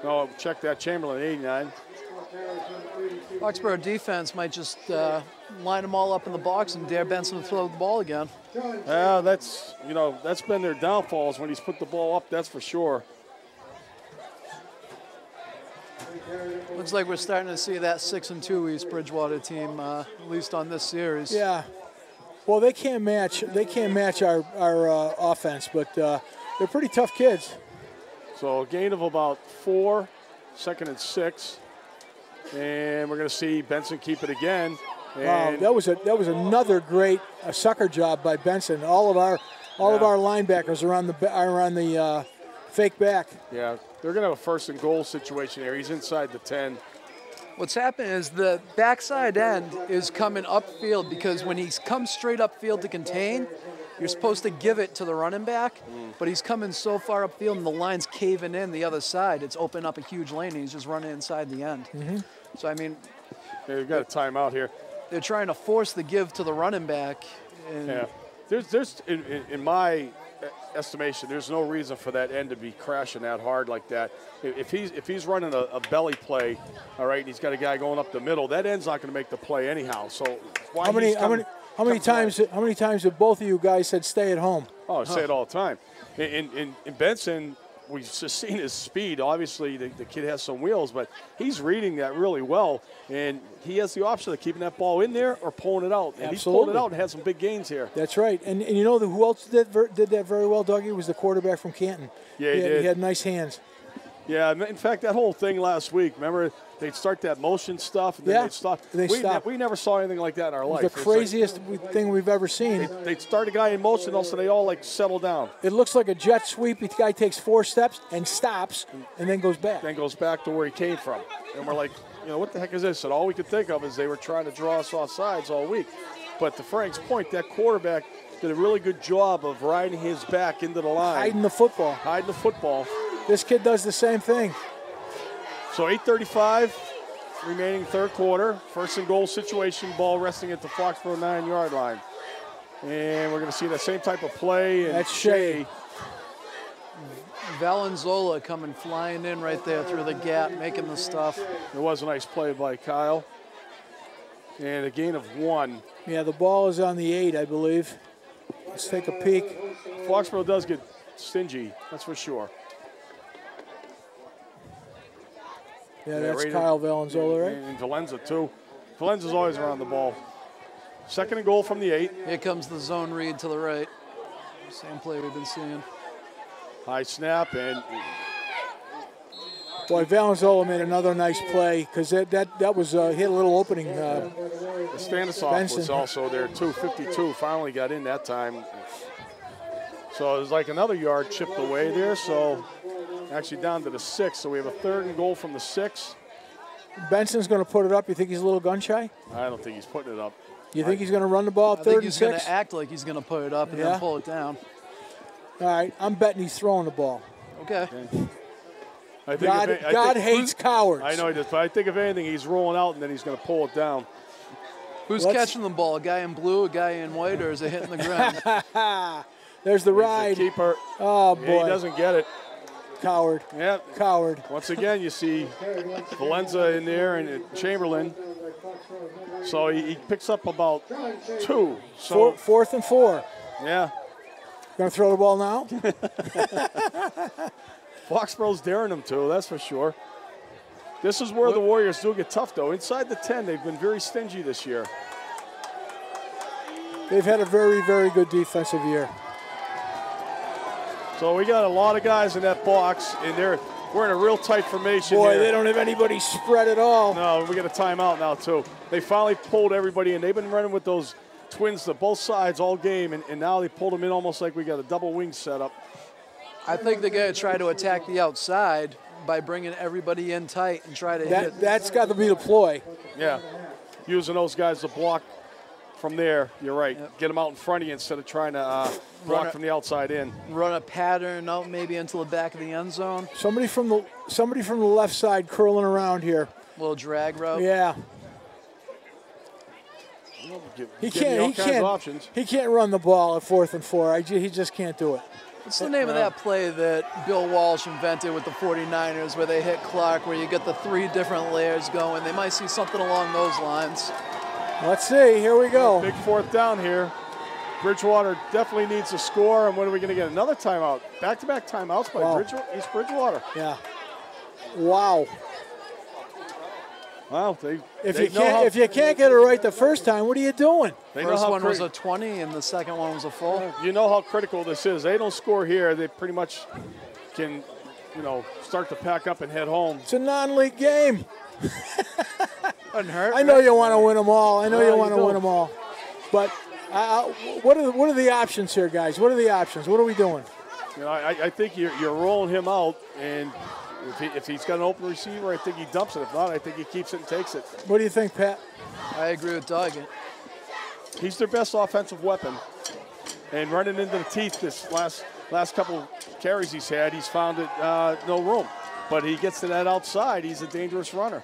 No, check that. Chamberlain, 89. Foxborough defense might just line them all up in the box and dare Benson to throw the ball again. That's been their downfalls when he's put the ball up, that's for sure. Looks like we're starting to see that 6-2 East Bridgewater team, at least on this series. Yeah. Well, they can't match our offense, but they're pretty tough kids. So a gain of about 4, second and 6. And we're going to see Benson keep it again. Wow, that was another great sucker job by Benson. All of our linebackers are on the fake back. Yeah, they're going to have a first and goal situation here. He's inside the 10. What's happened is the backside end is coming upfield because when he comes straight upfield to contain, you're supposed to give it to the running back, but he's coming so far upfield and the line's caving in the other side. It's opened up a huge lane and he's just running inside the end. So, I mean, we've got a timeout here. They're trying to force the give to the running back. Yeah, there's in my estimation, there's no reason for that end to be crashing that hard like that. If he's running a belly play, all right, and he's got a guy going up the middle, that end's not going to make the play anyhow. So why how many times have both of you guys said stay at home? Oh, I say it all the time. In Benson, we've just seen his speed. Obviously, the kid has some wheels, but he's reading that really well, and he has the option of keeping that ball in there or pulling it out. And he's pulled it out and had some big gains here. That's right. And you know who else did that very well, Dougie? Was the quarterback from Canton. Yeah, he did. He had nice hands. Yeah, in fact, that whole thing last week, remember, they'd start that motion stuff, and then they'd stop. We never saw anything like that in our life. The craziest thing we've ever seen. They'd start a guy in motion, also they all, settle down. It looks like a jet sweep. The guy takes 4 steps and stops and then goes back. Then goes back to where he came from. And we're like, what the heck is this? And all we could think of is they were trying to draw us off sides all week. But to Frank's point, that quarterback did a really good job of riding his back into the line. Hiding the football. This kid does the same thing. So 8:35 remaining third quarter. First and goal situation, ball resting at the Foxborough 9-yard line. And we're going to see that same type of play. And that's Shea. Valenzola coming flying in right there through the gap, making the stuff. It was a nice play by Kyle. And a gain of 1. Yeah, the ball is on the 8, I believe. Let's take a peek. Foxborough does get stingy, that's for sure. Yeah, that's Kyle Valenzola, right? And Valenza, too. Valenza's always around the ball. Second and goal from the 8. Here comes the zone read to the right. Same play we've been seeing. High snap, and boy, Valenzola made another nice play because that was hit a little opening. Stanislav was also there too. 52 finally got in that time. So it was like another yard chipped away there. So actually down to the 6. So we have a third and goal from the 6. Benson's going to put it up. You think he's a little gun shy? I don't think he's putting it up. You think he's going to run the ball third and 6? I think he's going to act like he's going to put it up and then pull it down. All right, I'm betting he's throwing the ball. Okay. I think God hates cowards. I know he does, but I think if anything, he's rolling out and then he's going to pull it down. Who's catching the ball? A guy in blue, a guy in white, or is it hitting the ground? There's the ride. The keeper. Oh, boy. Yeah, he doesn't get it. Coward. Yep. Coward. Once again, you see Valenza in there and Chamberlain. So he picks up about 2. So fourth and 4. Yeah. Going to throw the ball now? Foxborough's daring him to, that's for sure. This is where the Warriors do get tough, though. Inside the 10, they've been very stingy this year. They've had a very, very good defensive year. So we got a lot of guys in that box, and we're in a real tight formation. Boy, here. they don't have anybody spread at all. No, we got a timeout now, too. They finally pulled everybody in. They've been running with those twins to both sides all game, and now they pulled them in almost like we got a double wing set up. I think they're going to try to attack the outside by bringing everybody in tight and try to hit. That's got to be the ploy. Yeah, using those guys to block from there. You're right. Yep. Get them out in front of you instead of trying to block from the outside in. Run a pattern out maybe into the back of the end zone. Somebody from the left side curling around here. Little drag route. Yeah. He can't run the ball at 4th and 4. He just can't do it. What's the name of that play that Bill Walsh invented with the 49ers where they hit Clark, where you get the 3 different layers going? They might see something along those lines. Let's see. Here we go. Big 4th down here. Bridgewater definitely needs to score, and when are we going to get another timeout? Back-to-back timeouts by East Bridgewater. Yeah. Wow. Well, if you can't get it right the first time, what are you doing? First one was a 20, and the second one was a full. You know how critical this is. They don't score here, they pretty much can, start to pack up and head home. It's a non-league game. Doesn't hurt. I know you want to win them all. Win them all. But what are the options here, guys? What are the options? What are we doing? I think you're rolling him out, and if he's got an open receiver, I think he dumps it. If not, I think he keeps it and takes it. What do you think, Pat? I agree with Doug. He's their best offensive weapon. And running into the teeth this last couple carries he's had, he's found it no room. But he gets to that outside, he's a dangerous runner.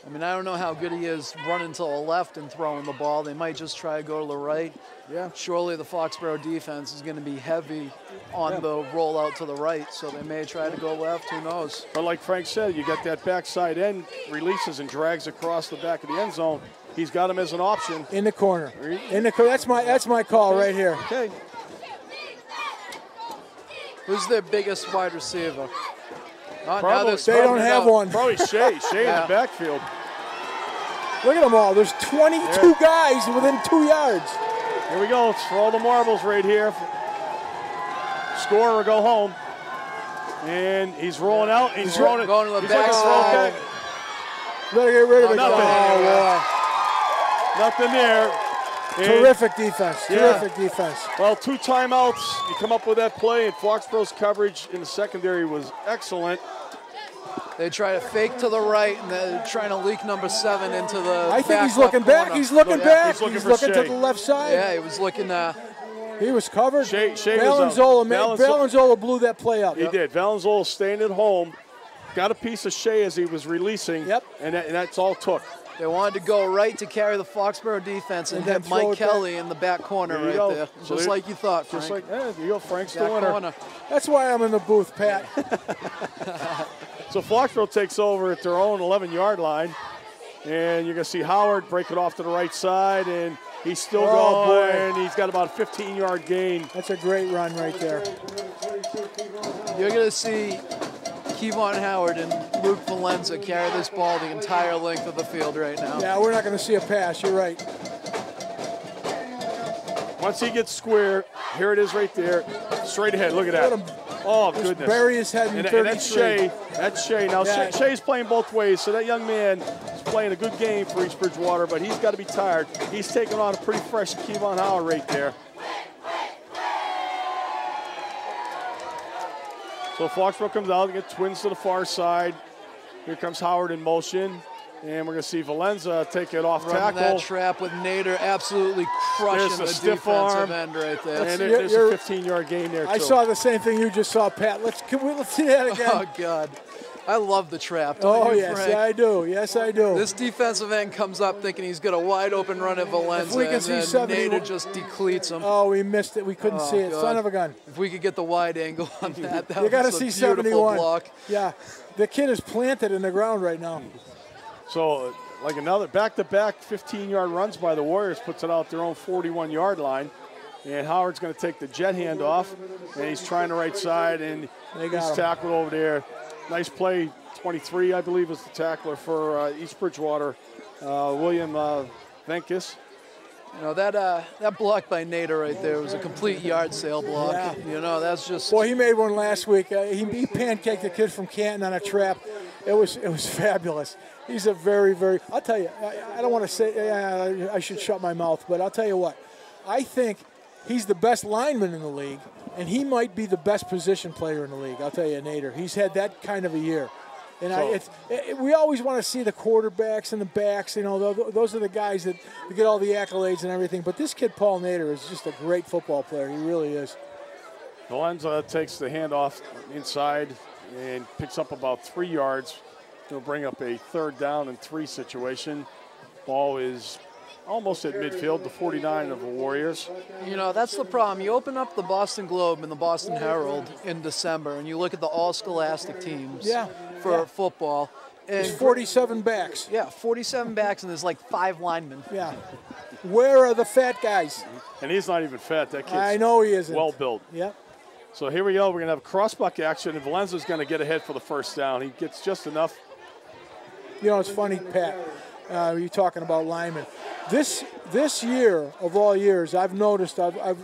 I mean, I don't know how good he is running to the left and throwing the ball. They might just try to go to the right. Yeah. Surely the Foxborough defense is going to be heavy on the rollout to the right, so they may try to go left. Who knows? But like Frank said, you got that backside end, releases and drags across the back of the end zone. He's got him as an option. In the corner. That's my call right here. Okay. Who's their biggest wide receiver? They don't have one. Probably Shea in the backfield. Look at them all. There's 22 guys within 2 yards. Here we go. Let's throw the marbles right here. Score or go home. And he's rolling out. He's throwing it. Going to the backside. Better get rid of it. Nothing there. And terrific defense. Terrific defense. Well, 2 timeouts. You come up with that play, and Foxborough's coverage in the secondary was excellent. They try to fake to the right, and they're trying to leak number 7 into the I think he's looking back. He's looking back. He's looking to the left side. Yeah, he was looking. He was covered. Valenzola blew that play up. He did. Valenzola staying at home. Got a piece of Shea as he was releasing. Yep. And that's all it took. They wanted to go right to carry the Foxborough defense and hit Mike Kelly in the back corner there. So just like you thought, Frank. Just like, there you go, Frank's the winner. That's why I'm in the booth, Pat. So Foxborough takes over at their own 11-yard line. And you're going to see Howard break it off to the right side. And he's still going. He's got about a 15-yard gain. That's a great run right there. You're going to see Kevon Howard and Luke Valenza carry this ball the entire length of the field right now. Yeah, we're not going to see a pass. You're right. Once he gets square, here it is right there. Straight ahead. Look at that. Oh, goodness. Bury his head in 33. And that's Shea. That's Shea. Now, Shea's playing both ways, so that young man is playing a good game for East Bridgewater, but he's got to be tired. He's taking on a pretty fresh Kevon Howard right there. So Foxborough comes out, get twins to the far side. Here comes Howard in motion. And we're going to see Valenza take it off tackle. That trap with Nader absolutely crushing the defensive end right there. And there's a 15-yard gain there, too. I saw the same thing you just saw, Pat. Let's see that again. Oh, God. I love the trap. Yes, I do. Yes, I do. This defensive end comes up thinking he's got a wide open run at Valenza, if we can see Nader just decleats him. Oh, we missed it. We couldn't see it. God. Son of a gun. If we could get the wide angle on that, you got to see 71. Block. Yeah, the kid is planted in the ground right now. So, like another back-to-back 15-yard runs by the Warriors puts it out their own 41-yard line. And Howard's going to take the jet handoff, and he's trying the right side, and he's tackled over there. Nice play, 23, I believe, is the tackler for East Bridgewater, William Venkis. You know, that block by Nader right there was a complete yard sale block. Yeah. You know, that's just... Boy, he made one last week. He pancaked the kid from Canton on a trap. It was fabulous. He's a very, very... I'll tell you, I don't want to say... I should shut my mouth, but I'll tell you what. I think he's the best lineman in the league, and he might be the best position player in the league. I'll tell you, Nader. He's had that kind of a year. And we always want to see the quarterbacks and the backs. You know, those are the guys that get all the accolades and everything. But this kid, Paul Nader, is just a great football player. He really is. Valenza takes the handoff inside and picks up about 3 yards. He'll bring up a 3rd down and 3 situation. Ball is almost at midfield, the 49 of the Warriors. You know, that's the problem. You open up the Boston Globe and the Boston Herald in December, and you look at the all-scholastic teams for football. And there's 47 backs. Yeah, 47 backs, and there's like 5 linemen. Yeah. Where are the fat guys? And he's not even fat. That kid's I know he isn't. Well built. Yep. So here we go. We're going to have crossbuck action, and Valenza's going to get ahead for the 1st down. He gets just enough. You know, it's funny, Pat, you're talking about linemen. This year, of all years, I've noticed, I've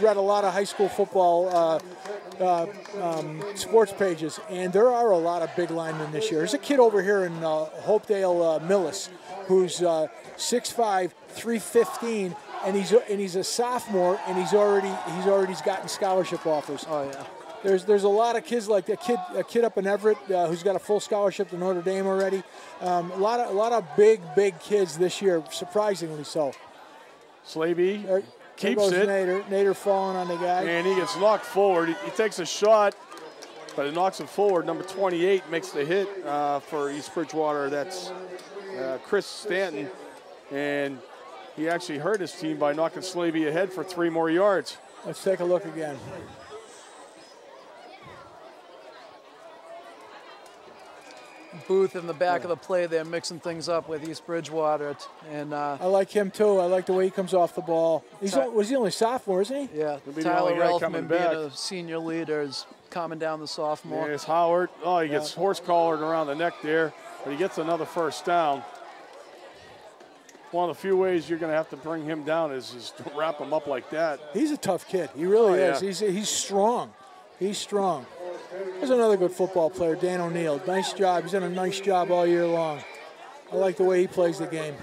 read a lot of high school football sports pages, and there are a lot of big linemen this year. There's a kid over here in Hopedale, Millis, who's 6'5", 315, and he's a sophomore, and he's already gotten scholarship offers. Oh yeah. There's a lot of kids like that. A kid up in Everett who's got a full scholarship to Notre Dame already. A lot of big kids this year, surprisingly so. Slavey keeps goes it. Nader falling on the guy. And he gets knocked forward. He takes a shot, but it knocks him forward. Number 28 makes the hit for East Bridgewater. That's Chris Stanton. And he actually hurt his team by knocking Slavey ahead for 3 more yards. Let's take a look again. Booth in the back of the play there, mixing things up with East Bridgewater, and I like him too. I like the way he comes off the ball. Was he only sophomore, isn't he? Yeah, Tyler Relfman being a senior leader is calming down the sophomore. There's Howard. Oh, he gets horse-collared around the neck there, but he gets another 1st down. One of the few ways you're going to have to bring him down is to wrap him up like that. He's a tough kid. He really is. Yeah. He's strong. He's strong. There's another good football player, Dan O'Neill. Nice job. He's done a nice job all year long. I like the way he plays the game.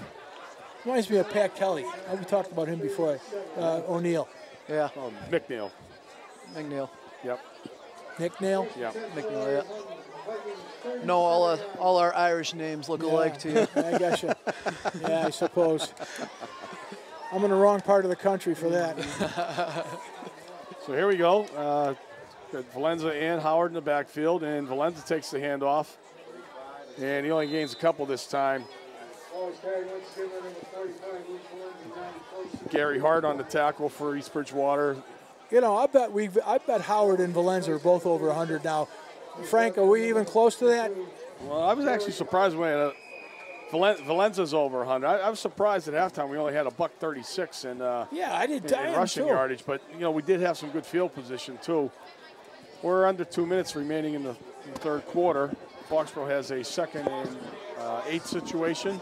Reminds me of Pat Kelly. We talked about him before. O'Neill. Yeah. Oh, McNeil. McNeil. Yep. Nick Neal? Yeah. McNeil, yeah. No, all our Irish names look alike to you. I guess you. Yeah, I suppose. I'm in the wrong part of the country for that. So here we go. Got Valenza and Howard in the backfield, and Valenza takes the handoff. And he only gains a couple this time. Gary Hart on the tackle for East Bridgewater. You know, I bet Howard and Valenza are both over 100 now. Frank, are we even close to that? Well, I was actually surprised when Valenza's over 100. I was surprised at halftime we only had $136 in rushing yardage, but you know we did have some good field position too. We're under 2 minutes remaining in the 3rd quarter. Foxborough has a 2nd and 8 situation.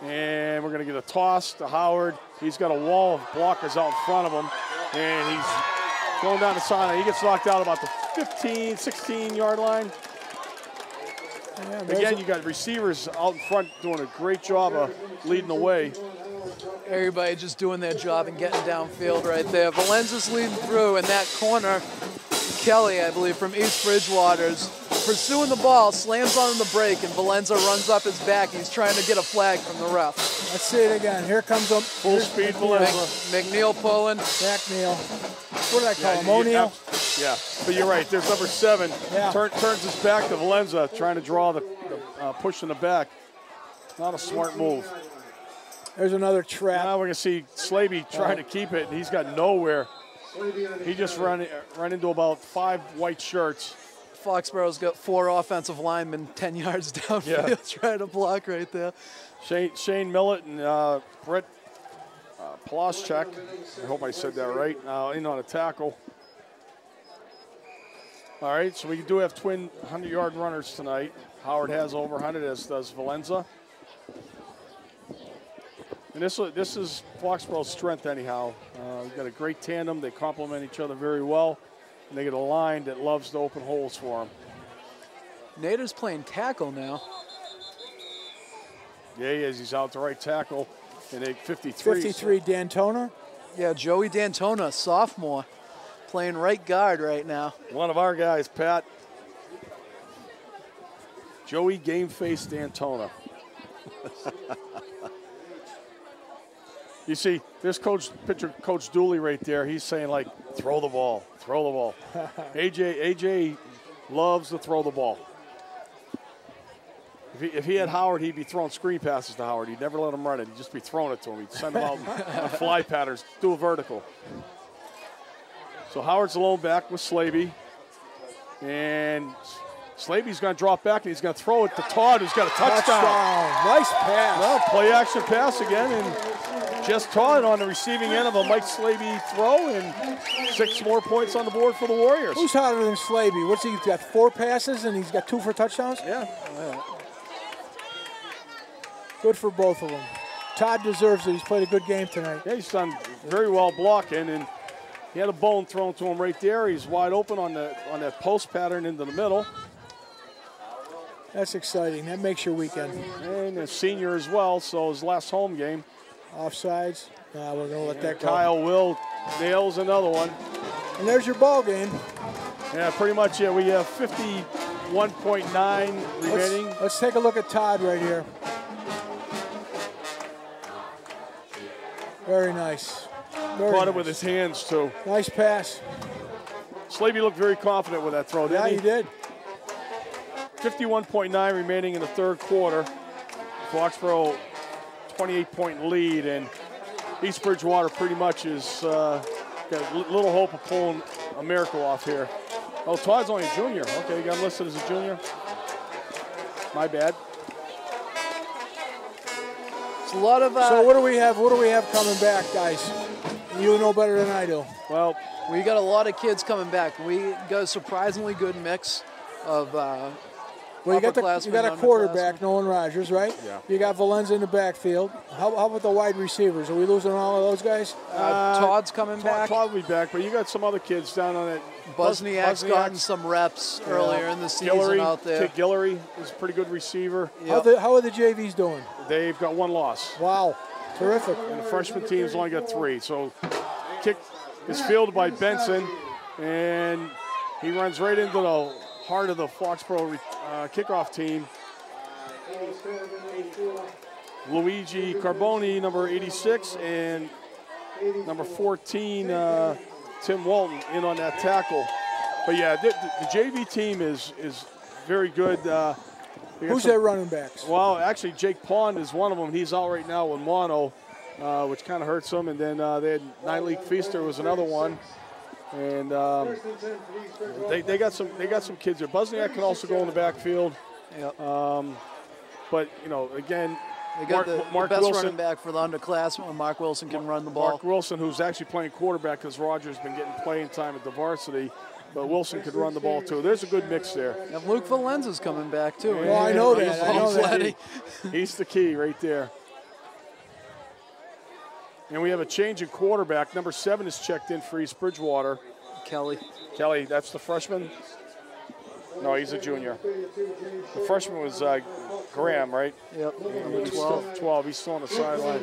And we're going to get a toss to Howard. He's got a wall of blockers out in front of him. And he's going down the sideline. He gets knocked out about the 15, 16-yard line. Yeah, again, you got receivers out in front doing a great job of leading the way. Everybody just doing their job and getting downfield right there. Valenza's leading through in that corner. Kelly, I believe, from East Bridgewater's pursuing the ball, slams on the break, and Valenza runs up his back. He's trying to get a flag from the ref. Let's see it again. Here comes him. Full speed Valenza. McNeil pulling. McNeil. What did I call him? O'Neill? Yeah, but you're right. There's number 7. Yeah. Turns his back to Valenza, trying to draw the push in the back. Not a smart move. There's another trap. Now we're going to see Slavey trying to keep it, and he's got nowhere. He just ran into about 5 white shirts. Foxborough's got 4 offensive linemen 10 yards downfield trying to block right there. Shane Millett and Brett Poloschek, I hope I said that right, in on a tackle. All right, so we do have twin 100-yard runners tonight. Howard has over 100, as does Valenza. And this is Foxborough's strength anyhow. We've got a great tandem. They complement each other very well. And they get a line that loves to open holes for them. Nader's playing tackle now. Yeah, he is. He's out to right tackle in 53. 53, D'Antona. Yeah, Joey D'Antona, sophomore, playing right guard right now. One of our guys, Pat. Joey Gameface D'Antona. You see, there's picture Coach Dooley right there. He's saying, like, throw the ball, throw the ball. AJ loves to throw the ball. If he had Howard, he'd be throwing screen passes to Howard. He'd never let him run it. He'd just be throwing it to him. He'd send him out on fly patterns, do a vertical. So Howard's alone back with Slaby. And Slaby's going to drop back, and he's going to throw it to Todd, who's got a touchdown. Nice pass. Well, play action pass again, and just Todd on the receiving end of a Mike Slaby throw, and 6 more points on the board for the Warriors. Who's hotter than Slaby? What's he got? 4 passes, and he's got 2 for touchdowns? Yeah. Good for both of them. Todd deserves it. He's played a good game tonight. Yeah, he's done very well blocking, and he had a bone thrown to him right there. He's wide open on that post pattern into the middle. That's exciting. That makes your weekend. And a senior as well, so his last home game. Offsides. We're going to let that go. Kyle Will nails another one. And there's your ball game. Yeah, pretty much, yeah. We have 51.9 remaining. Let's take a look at Todd right here. Very nice. Caught it with his hands, too. Nice pass. Slaby looked very confident with that throw, didn't he? Yeah, he did. 51.9 remaining in the third quarter. Foxborough 28-point lead, and East Bridgewater pretty much is got little hope of pulling a miracle off here. Oh, Todd's only a junior. Okay, you got him listed as a junior. My bad. It's a lot of. So what do we have? What do we have coming back, guys? You know better than I do. Well, we got a lot of kids coming back. We got a surprisingly good mix of. Well, you got a quarterback, Nolan Rogers, right? Yeah. You got Valenza in the backfield. How about the wide receivers? Are we losing all of those guys? Todd's coming back. Todd will be back, but you got some other kids down on it. Bosniak's gotten some reps earlier in the season out there. Kid Guillory is a pretty good receiver. Yep. How are the JVs doing? They've got 1 loss. Wow, terrific. And the freshman team's only got 3. So kick is fielded by Benson, and he runs right into the heart of the Foxborough kickoff team. Luigi Carboni, number 86, and number 14, Tim Walton, in on that tackle. But yeah, the JV team is very good. Who's their running backs? Well, actually, Jake Pond is one of them. He's out right now with mono, which kind of hurts him. And then they had Nightleak Feaster was another one. And they got some kids there. Bosniak can also go in the backfield. Yep. But again, they got Mark the best Wilson, running back for the underclassmen. Mark Wilson can run the ball. Mark Wilson, who's actually playing quarterback because Roger's been getting playing time at the varsity. But Wilson could run the ball too. There's a good mix there. And Luke Valenza's coming back too. Well, I know that. I know that. He's the key right there. And we have a change in quarterback. Number 7 is checked in for East Bridgewater. Kelly, that's the freshman? No, he's a junior. The freshman was Graham, right? Yep. Number 12. He's still on the sideline.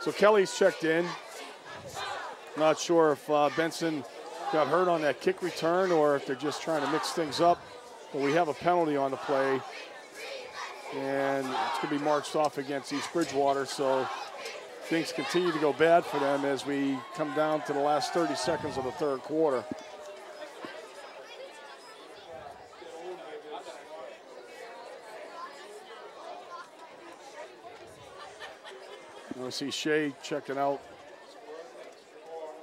So Kelly's checked in. Not sure if Benson got hurt on that kick return or if they're just trying to mix things up. But we have a penalty on the play. And it's going to be marched off against East Bridgewater. So things continue to go bad for them as we come down to the last 30 seconds of the third quarter. I see Shea checking out.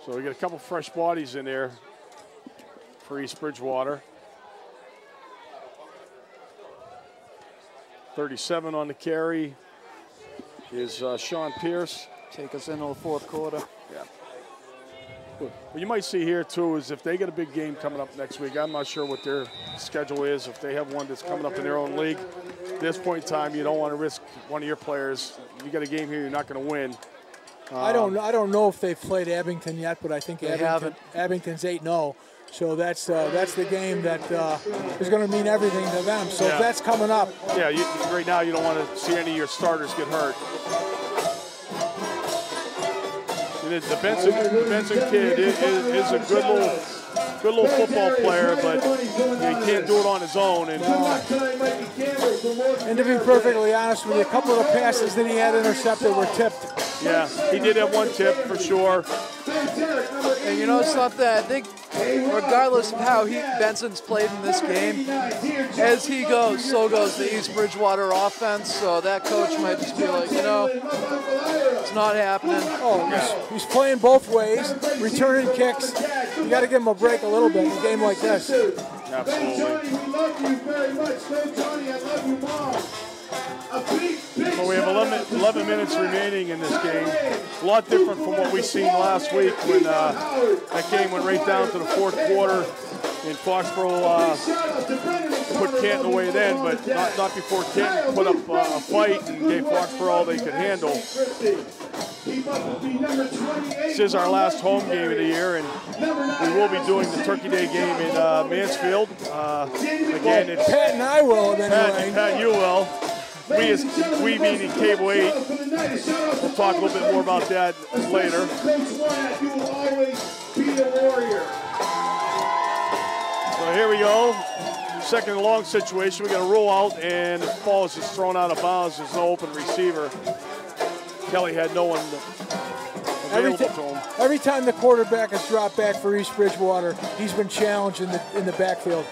So we got a couple fresh bodies in there for East Bridgewater. 37 on the carry is Sean Pierce. Take us into the fourth quarter. Yeah. What you might see here, too, is if they get a big game coming up next week, I'm not sure what their schedule is, if they have one that's coming up in their own league. At this point in time, you don't want to risk one of your players. You got a game here you're not going to win. I don't know if they've played Abington yet, but I think Abington's 8-0. So that's the game that is going to mean everything to them. So if that's coming up. Yeah, right now you don't want to see any of your starters get hurt. The Benson kid is a good little football player, but he can't do it on his own. And to be perfectly honest with you, a couple of the passes that he had intercepted were tipped. Yeah, he did have one tip for sure. And you know something, I think regardless of how Benson's played in this game, as he goes, so goes the East Bridgewater offense. So that coach might just be like, you know, it's not happening. Oh, he's playing both ways, returning kicks. You got to give him a break a little bit in a game like this. Absolutely. We love you very much. No, Johnny, I love you, Mom. Well, we have 11 minutes remaining in this game. A lot different from what we seen last week when that game went right down to the fourth quarter and Foxborough put Canton away then, but not before Canton put up a fight and gave Foxborough all they could handle. This is our last home game of the year, and we will be doing the Turkey Day game in Mansfield. Again, it's Pat and I will, anyway. Pat, you will. We meaning Cable 8. We'll talk a little bit more about that later. So here we go. Second and long situation. We're going to roll out, and the ball is just thrown out of bounds. There's no open receiver. Kelly had no one available to him. Every time the quarterback has dropped back for East Bridgewater, he's been challenged in the backfield.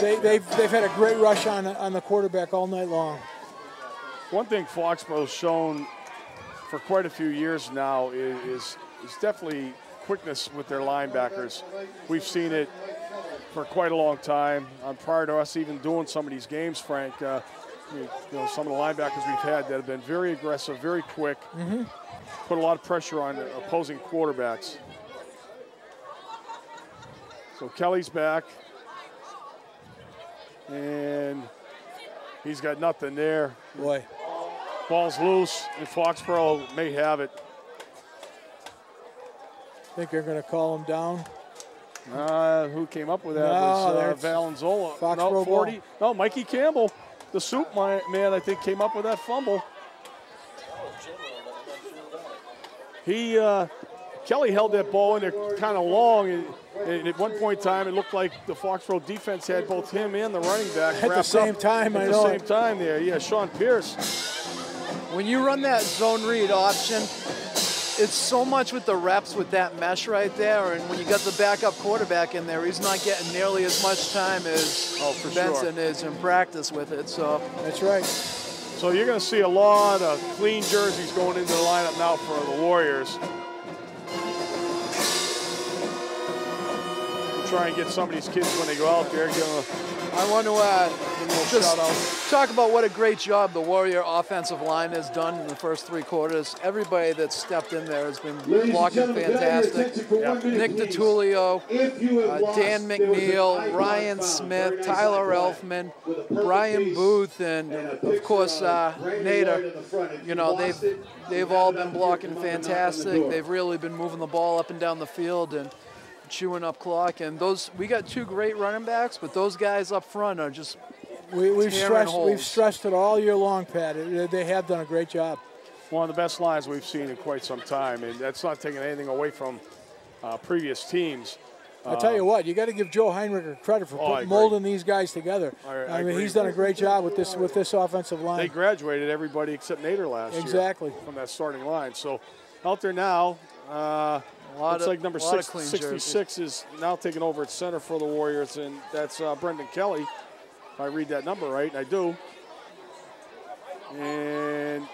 They've had a great rush on the quarterback all night long. One thing Foxborough's shown for quite a few years now is definitely quickness with their linebackers. We've seen it for quite a long time. Prior to us even doing some of these games, Frank, some of the linebackers we've had that have been very aggressive, very quick, put a lot of pressure on opposing quarterbacks. So Kelly's back, and he's got nothing there. Boy. Ball's loose, and Foxborough may have it. I think they're going to call him down. Who came up with that was Valenzola. Foxborough 40. No, Mikey Campbell, the soup man, I think, came up with that fumble. Kelly held that ball in there kind of long, and at one point in time, it looked like the Foxborough defense had both him and the running back at the same time. At the same time there, yeah, Sean Pierce. When you run that zone read option, it's so much with the reps with that mesh right there, and when you got the backup quarterback in there, he's not getting nearly as much time as Benson is in practice with it. So that's right. So you're going to see a lot of clean jerseys going into the lineup now for the Warriors. We'll try and get some of these kids when they go out there. I want to just talk about what a great job the Warrior offensive line has done in the first 3 quarters. Everybody that's stepped in there has been blocking fantastic. Nick DiTullio, Dan McNeil, Ryan Smith, Tyler Elfman, Brian Booth, and of course Nader. You know, they've all been blocking fantastic. They've really been moving the ball up and down the field and chewing up clock, and we got 2 great running backs, but those guys up front are just we've stressed it all year long, Pat. They have done a great job. One of the best lines we've seen in quite some time, and that's not taking anything away from previous teams. I tell you what, you got to give Joe Heinricher credit for molding these guys together. I mean, he's done a great job with this offensive line. They graduated everybody except Nader last year from that starting line. So out there now. Looks like number 66 is now taking over at center for the Warriors, and that's Brendan Kelly. If I read that number right, and I do. And,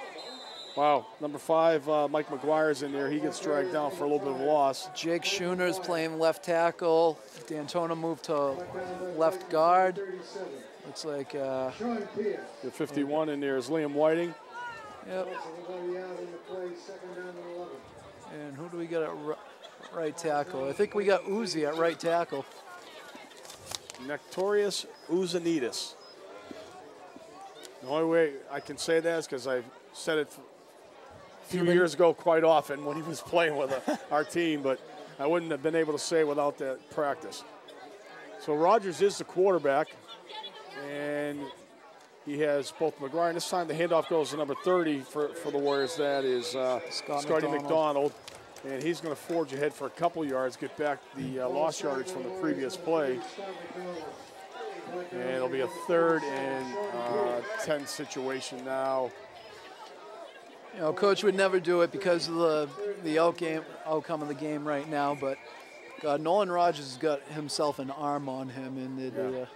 wow, number 5, Mike McGuire's in there. He gets dragged down for a little bit of a loss. Jake Schooner's playing left tackle. D'Antona moved to left guard. Looks like the 51 in there is Liam Whiting. Yep. And who do we got at right tackle. I think we got Uzi at right tackle. Nectorius Uzanitas. The only way I can say that is because I've said it a few years ago quite often when he was playing with our team, but I wouldn't have been able to say it without that practice. So Rogers is the quarterback, and he has both McGuire, and this time the handoff goes to number 30 for the Warriors. That is Scotty McDonald. And he's going to forge ahead for a couple yards, get back the lost yardage from the previous play. And it'll be a 3rd and 10 situation now. You know, Coach would never do it because of the outcome of the game right now, but God, Nolan Rogers has got himself an arm on him. And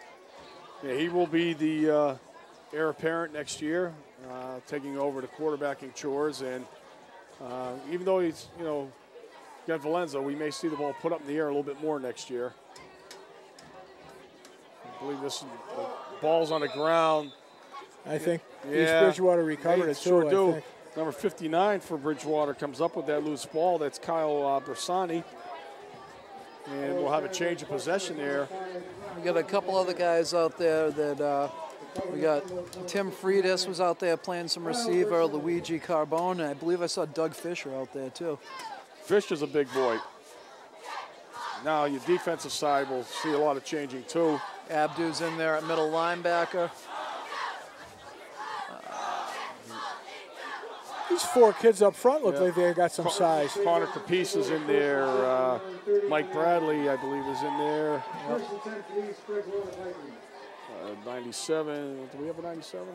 he will be the heir apparent next year, taking over the quarterbacking chores. And even though he's, got Valenza, we may see the ball put up in the air a little bit more next year. I believe this ball's on the ground. I think East Bridgewater recovered it sure too. do. I think. Number 59 for Bridgewater comes up with that loose ball. That's Kyle Bersani. And we'll have a change of possession there. We got a couple other guys out there that we got Tim Friedis was out there playing some receiver, Luigi Carbone, and I believe I saw Doug Fisher out there too. Fisher's a big boy. Now your defensive side will see a lot of changing too. Abdu's in there at middle linebacker. These 4 kids up front look like they got some size. Connor Capice is in there. Mike Bradley, I believe, is in there. 97. Do we have a 97?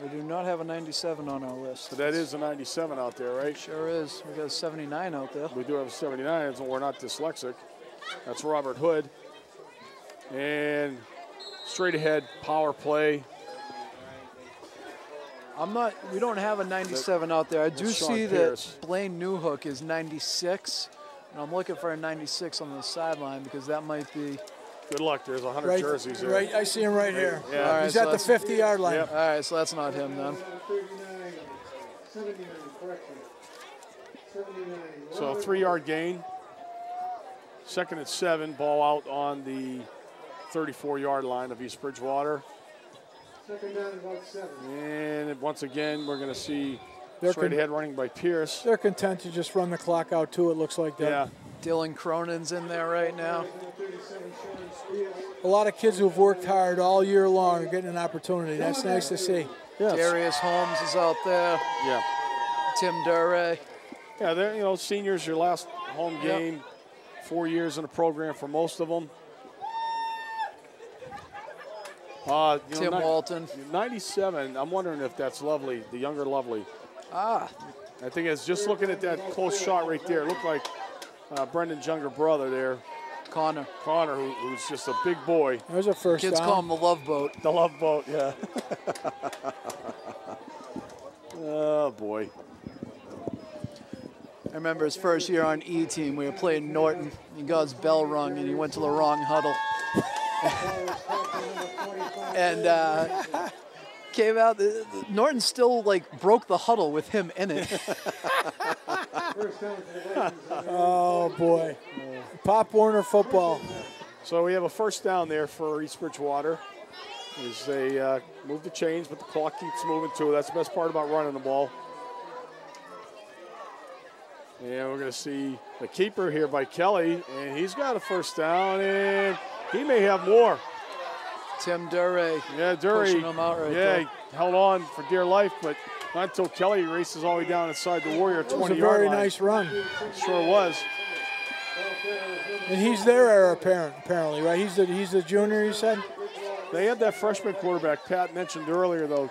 We do not have a 97 on our list. So that is a 97 out there, right? Sure is. We got a 79 out there. We do have a 79, so we're not dyslexic. That's Robert Hood. And straight ahead power play. We don't have a 97 out there. I do see that Blaine Newhook is 96, and I'm looking for a 96 on the sideline because that might be. Good luck. There's 100 jerseys there. Right, I see him right here. Yeah. All right, he's at the 50-yard line. Yep. All right, so that's not him then. So 3-yard gain. 2nd and 7. Ball out on the 34-yard line of East Bridgewater. And once again, we're going to see straight ahead running by Pierce. They're content to just run the clock out too, it looks like that. Yeah. Dylan Cronin's in there right now. A lot of kids who've worked hard all year long are getting an opportunity. That's nice to see. Yes. Darius Holmes is out there. Yeah. Tim Duray. Yeah, they're, seniors, your last home game, 4 years in the program for most of them. Tim Walton. 97, I'm wondering if that's Lovely, the younger Lovely. Ah. I think it's just looking at that close shot right there. It looked like Brendan's younger brother there. Connor, who's just a big boy. There's a first Kids down. call him the Love Boat. The Love Boat, yeah. Oh, boy. I remember his first year on E-Team. We were playing Norton. He got his bell rung, and he went to the wrong huddle. And came out. Norton still broke the huddle with him in it. Oh boy, Pop Warner football. So we have a first down there for East Bridgewater. As they move the chains, but the clock keeps moving too. That's the best part about running the ball. And we're going to see the keeper here by Kelly, and he's got a first down, and he may have more. Tim Duray. Yeah, Duray. Pushing him out right there. He held on for dear life, but not until Kelly races all the way down inside the Warrior 20-yard line. It was a very nice run. Sure was. And he's their heir apparent, apparently, right? He's the junior, you said? They had that freshman quarterback Pat mentioned earlier, though.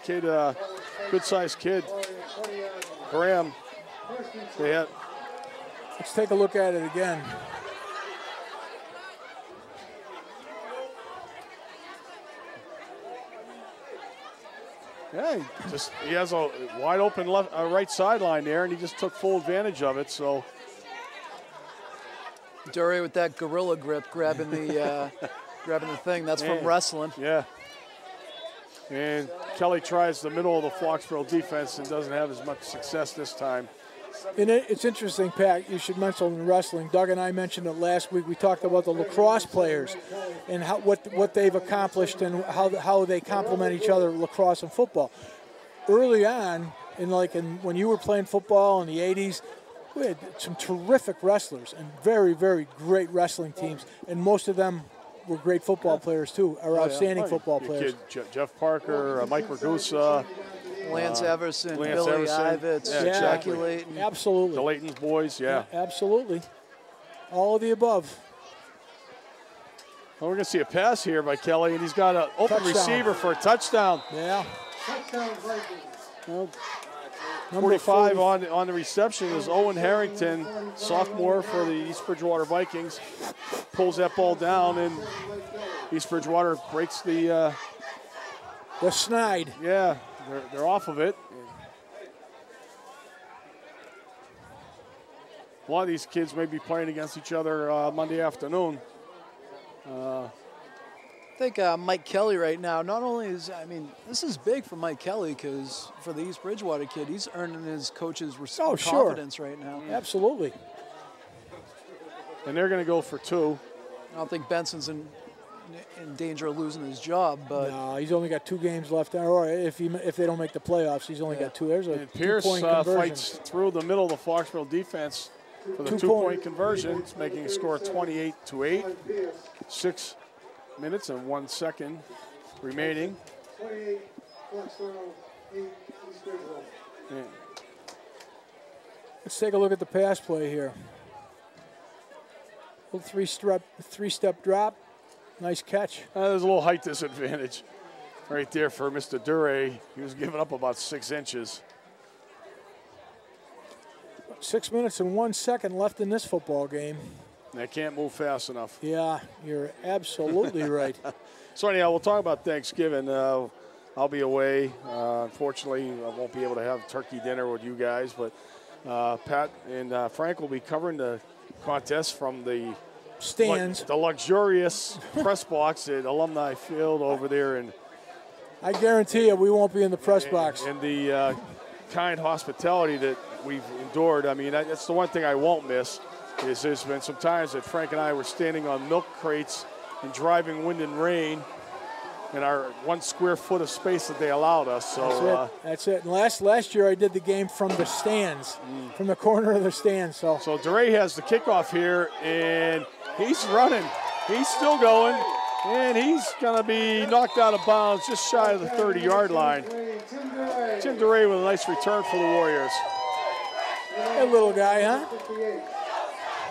Kid, good-sized kid. Graham. Let's take a look at it again. Yeah, he has a wide open right sideline there, and he just took full advantage of it. So Duray with that gorilla grip, grabbing the thing. That's from wrestling. Yeah. And Kelly tries the middle of the Foxborough defense and doesn't have as much success this time. And it's interesting, Pat, you should mention wrestling. Doug and I mentioned it last week. We talked about the lacrosse players and what they've accomplished and how they complement each other, lacrosse and football. Early on, when you were playing football in the 80s, we had some terrific wrestlers and very, very great wrestling teams, and most of them were great football players too, or outstanding football players. Jeff Parker, Mike Ragusa, Lance Everson, Billy Ivets, Jackie Layton. Absolutely. The Layton's boys, yeah. Absolutely. All of the above. Well, we're going to see a pass here by Kelly, and he's got an open receiver for a touchdown. Yeah. Touchdown Vikings. Well, 45 on the reception is Owen Harrington, sophomore for the East Bridgewater Vikings. Pulls that ball down, and East Bridgewater breaks the snide. Yeah, they're off of it. A lot of these kids may be playing against each other Monday afternoon. I think Mike Kelly right now, not only is, this is big for Mike Kelly because for the East Bridgewater kid, he's earning his coach's confidence right now. Absolutely. And they're going to go for 2. I don't think Benson's in danger of losing his job, but no, he's only got 2 games left. Or if they don't make the playoffs, he's only got 2. There's a Pierce 2-point conversion. Fights through the middle of the Foxborough defense for the 2-point conversion, making a score 28-8. 6 minutes and 1 second remaining. 28, Foxborough, 8, East Bridgewater. Yeah. Let's take a look at the pass play here. Little three-step drop. Nice catch. There's a little height disadvantage right there for Mr. Dure. He was giving up about 6 inches. 6 minutes and 1 second left in this football game. They can't move fast enough. Yeah, you're absolutely right. So anyhow, we'll talk about Thanksgiving. I'll be away. Unfortunately, I won't be able to have turkey dinner with you guys, but Pat and Frank will be covering the contest from the stands, the luxurious press box at Alumni Field over there. And I guarantee you we won't be in the press box. And the kind hospitality that we've endured, that's the one thing I won't miss. There's been some times that Frank and I were standing on milk crates in driving wind and rain in our 1 square foot of space that they allowed us. So that's it. And last year I did the game from the stands, from the corner of the stands. So Dure has the kickoff here, and he's running. He's still going, and he's going to be knocked out of bounds just shy of the 30-yard line. Tim Dure with a nice return for the Warriors. That little guy, huh?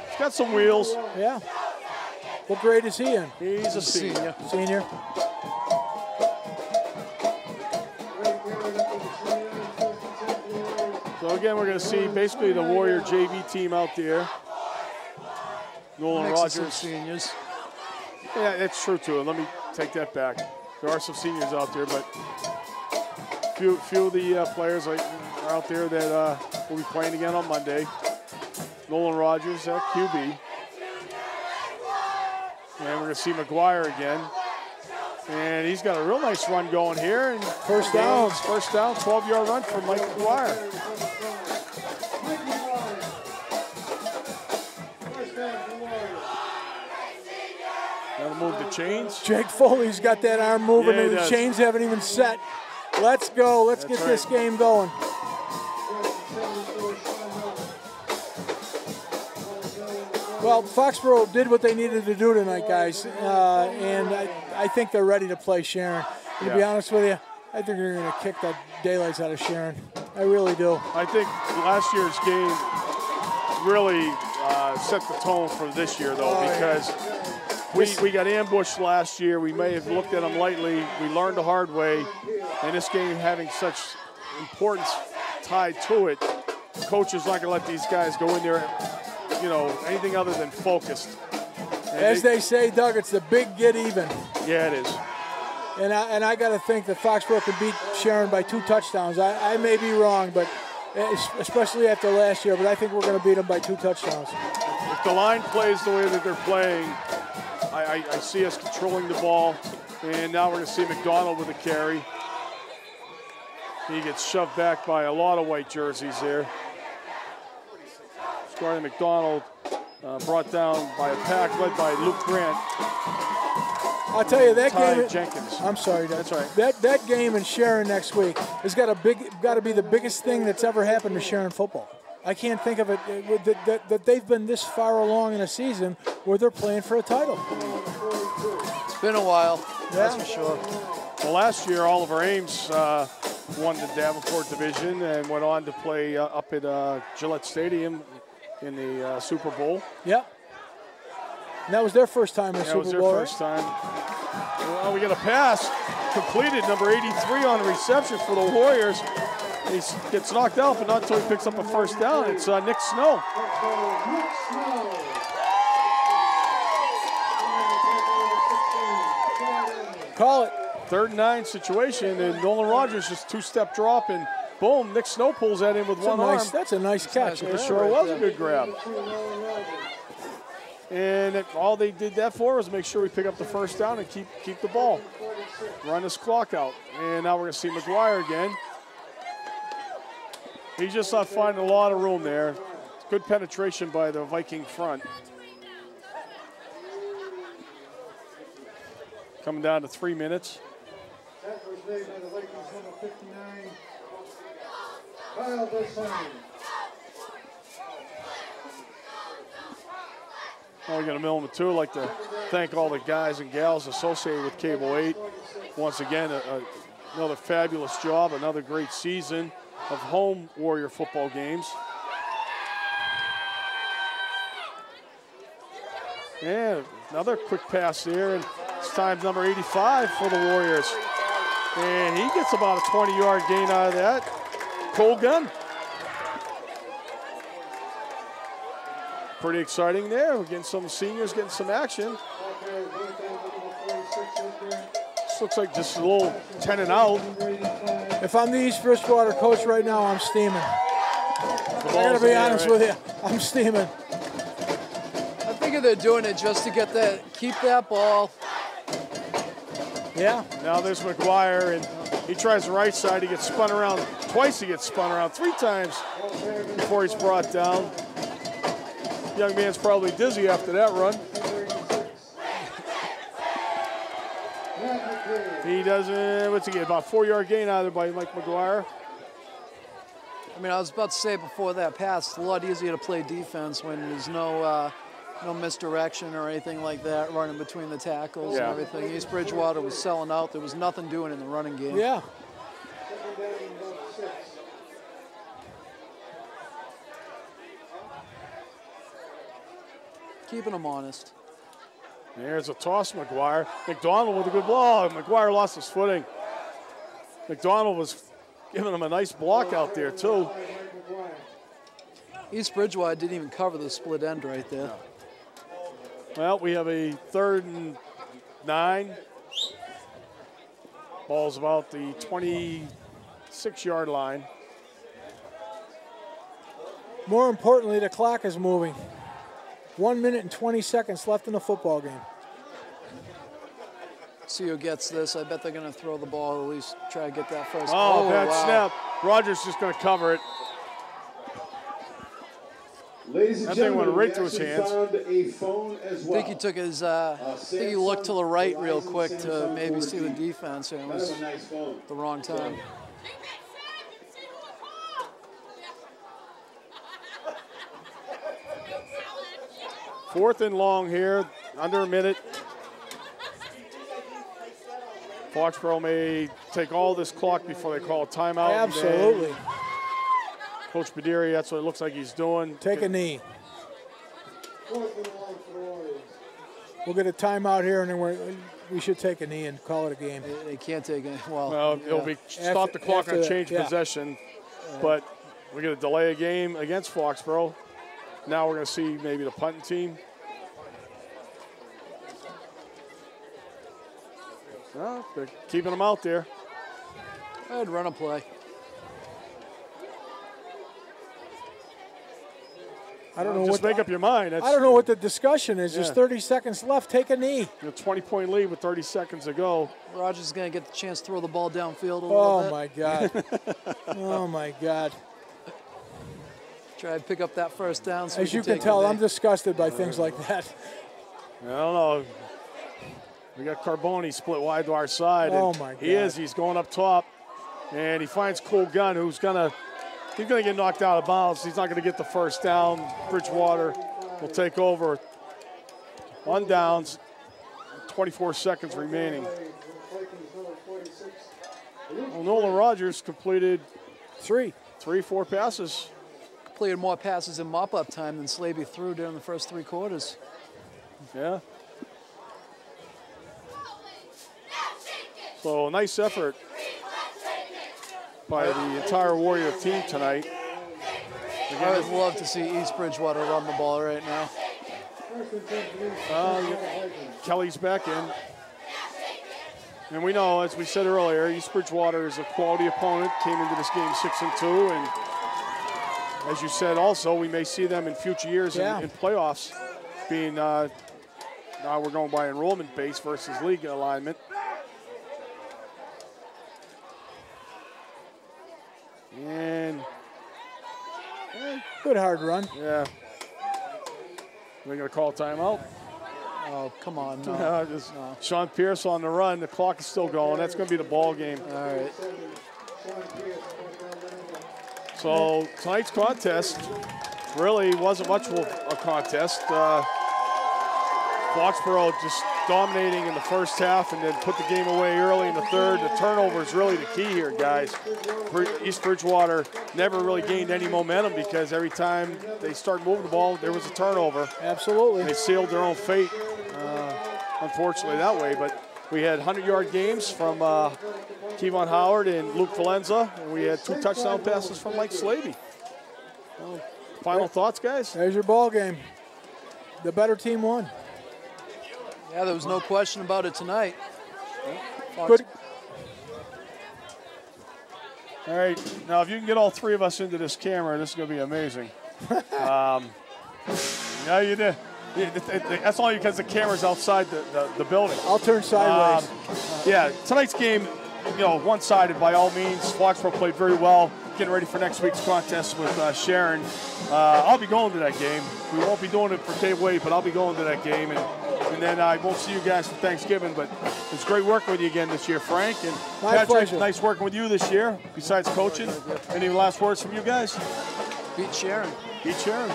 He's got some wheels. Yeah. What grade is he in? He's a senior. Senior. So again, we're going to see basically the Warrior JV team out there. Nolan Rogers. Seniors. Yeah, that's true too. Let me take that back. There are some seniors out there, but few of the players are out there that will be playing again on Monday. Nolan Rogers at QB. And we're going to see McGuire again. And he's got a real nice run going here. And first down, 12-yard run for Mike McGuire. Gotta move the chains. Jake Foley's got that arm moving, and the chains haven't even set. Let's go. Let's get this game going. Well, Foxborough did what they needed to do tonight, guys, and I think they're ready to play Sharon. And to be honest with you, I think they're going to kick the daylights out of Sharon. I really do. I think last year's game really set the tone for this year, though, because we got ambushed last year. We may have looked at them lightly. We learned the hard way. And this game having such importance tied to it, the coach is not going to let these guys go in there, anything other than focused. And as they say, Doug, it's the big get even. Yeah, it is. And I got to think that Foxborough could beat Sharon by 2 touchdowns. I may be wrong, but especially after last year, but I think we're going to beat them by 2 touchdowns. If the line plays the way that they're playing, I see us controlling the ball. And now we're going to see McDonald with a carry. He gets shoved back by a lot of white jerseys there. Scarlett McDonald, brought down by a pack led by Luke Grant. I'll tell you, that Ty game. Jenkins. I'm sorry, That's right. That game in Sharon next week has got to be the biggest thing that's ever happened to Sharon football. I can't think of it that they've been this far along in a season where they're playing for a title. It's been a while, that's for sure. Well, last year Oliver Ames won the Davenport division and went on to play up at Gillette Stadium in the Super Bowl. Yep. And that was their first time in the Super Bowl. That was their first time. Well, we get a pass completed, number 83 on the reception for the Warriors. He gets knocked out, but not until he picks up a first down. It's Nick Snow. Call it. 3rd and 9 situation, and Nolan Rogers just 2-step drop, and boom, Nick Snow pulls that in with one arm. That's a nice catch. It sure was a good grab. And all they did that for was make sure we pick up the first down and keep the ball. Run this clock out. And now we're going to see McGuire again. He's just not finding a lot of room there. Good penetration by the Viking front. Coming down to 3 minutes. That was made by the Vikings, number 59, Kyle Desai. Oh, we're going to mill him too. I'd like to thank all the guys and gals associated with Cable 8. Once again, another fabulous job, another great season of home Warrior football games. And another quick pass there, and it's time number 85 for the Warriors. And he gets about a 20-yard gain out of that. Cole Gunn. Pretty exciting there. We're getting some seniors getting some action. This looks like just a little 10 and out. If I'm the East Bridgewater coach right now, I'm steaming. I gotta be honest with you, I'm steaming. I figure they're doing it just to keep that ball. Yeah. Now there's McGuire, and he tries the right side. He gets spun around twice. He gets spun around 3 times before he's brought down. Young man's probably dizzy after that run. He doesn't, what's he get, about 4-yard gain out of there by Mike McGuire. I mean, I was about to say before that pass, it's a lot easier to play defense when there's no misdirection or anything like that running between the tackles and everything. East Bridgewater was selling out. There was nothing doing in the running game. Yeah. Keeping them honest. There's a toss, McGuire. McDonald with a good ball. McGuire lost his footing. McDonald was giving him a nice block out there, too. East Bridgewater didn't even cover the split end right there. Well, we have a 3rd and 9. Ball's about the 26-yard line. More importantly, the clock is moving. 1 minute and 20 seconds left in the football game. See who gets this. I bet they're going to throw the ball, at least try to get that first. Oh, bad snap. Rogers just going to cover it. Ladies and that thing went gentlemen, right through his hands. Found a phone as well. I think he took his. I think he looked to the right real quick to maybe see the defense, and it was the wrong time. Fourth and long here, under a minute. Foxborough may take all this clock before they call a timeout. Absolutely. Coach Badiri, that's what it looks like he's doing. Take a knee. We'll get a timeout here, and then we should take a knee and call it a game. They can't take it. Well, it'll be stop the clock and change possession, but we're going to delay a game against Foxborough. Now we're going to see maybe the punting team. Well, they're keeping them out there. I'd run a play. I don't know. Just make up your mind. I don't know what the discussion is. There's 30 seconds left. Take a knee. A 20-point lead with 30 seconds to go. Rogers is going to get the chance to throw the ball downfield a little bit. Oh, my God. Oh, my God. Try to pick up that first down. So as you can tell, I'm disgusted by things like that. I don't know. We got Carboni split wide to our side. Oh my God! He's going up top, and he finds Cole Gunn, who's gonna get knocked out of bounds. He's not gonna get the first down. Bridgewater will take over on downs. 24 seconds remaining. Well, Nolan Rogers completed 4 passes. Completed more passes in mop-up time than Slaby threw during the first 3 quarters. Yeah. So a nice effort by the entire Warrior team tonight. I would love to see East Bridgewater run the ball right now. Kelly's back in. And we know, as we said earlier, East Bridgewater is a quality opponent, came into this game 6-2, and as you said also, we may see them in future years in playoffs, being now we're going by enrollment base versus league alignment. And good hard run. Yeah. We're going to call timeout. Oh, come on. No. No. Sean Pierce on the run. The clock is still going. That's going to be the ball game. All right. So tonight's contest really wasn't much of a contest. Foxborough just dominating in the first half and then put the game away early in the third. The turnover is really the key here, guys. East Bridgewater never really gained any momentum because every time they started moving the ball, there was a turnover. Absolutely. They sealed their own fate, unfortunately, that way. But we had 100-yard games from Kevon Howard and Luke Valenza, and we had 2 touchdown passes from Mike Slaby. Final thoughts, guys? There's your ball game. The better team won. Yeah, there was no question about it tonight. Good. All right, now if you can get all 3 of us into this camera, this is going to be amazing. Yeah, you did. That's only because the camera's outside the building. I'll turn sideways. Yeah, tonight's game, one-sided by all means. Foxborough played very well, getting ready for next week's contest with Sharon. I'll be going to that game. We won't be doing it for Cable 8, but I'll be going to that game. And then I won't see you guys for Thanksgiving, but it's great working with you again this year, Frank. And my Patrick, pleasure. Nice working with you this year, besides coaching. Any last words from you guys? Beat Sharon. Beat Sharon.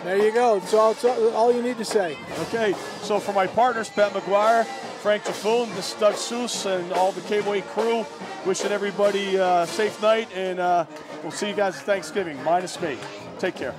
There you go. It's all you need to say. Okay, so for my partners, Pat McGuire, Frank Jaffoon, this is Doug Seuss, and all the Cable 8 crew, wishing everybody a safe night, and we'll see you guys at Thanksgiving, minus me. Take care.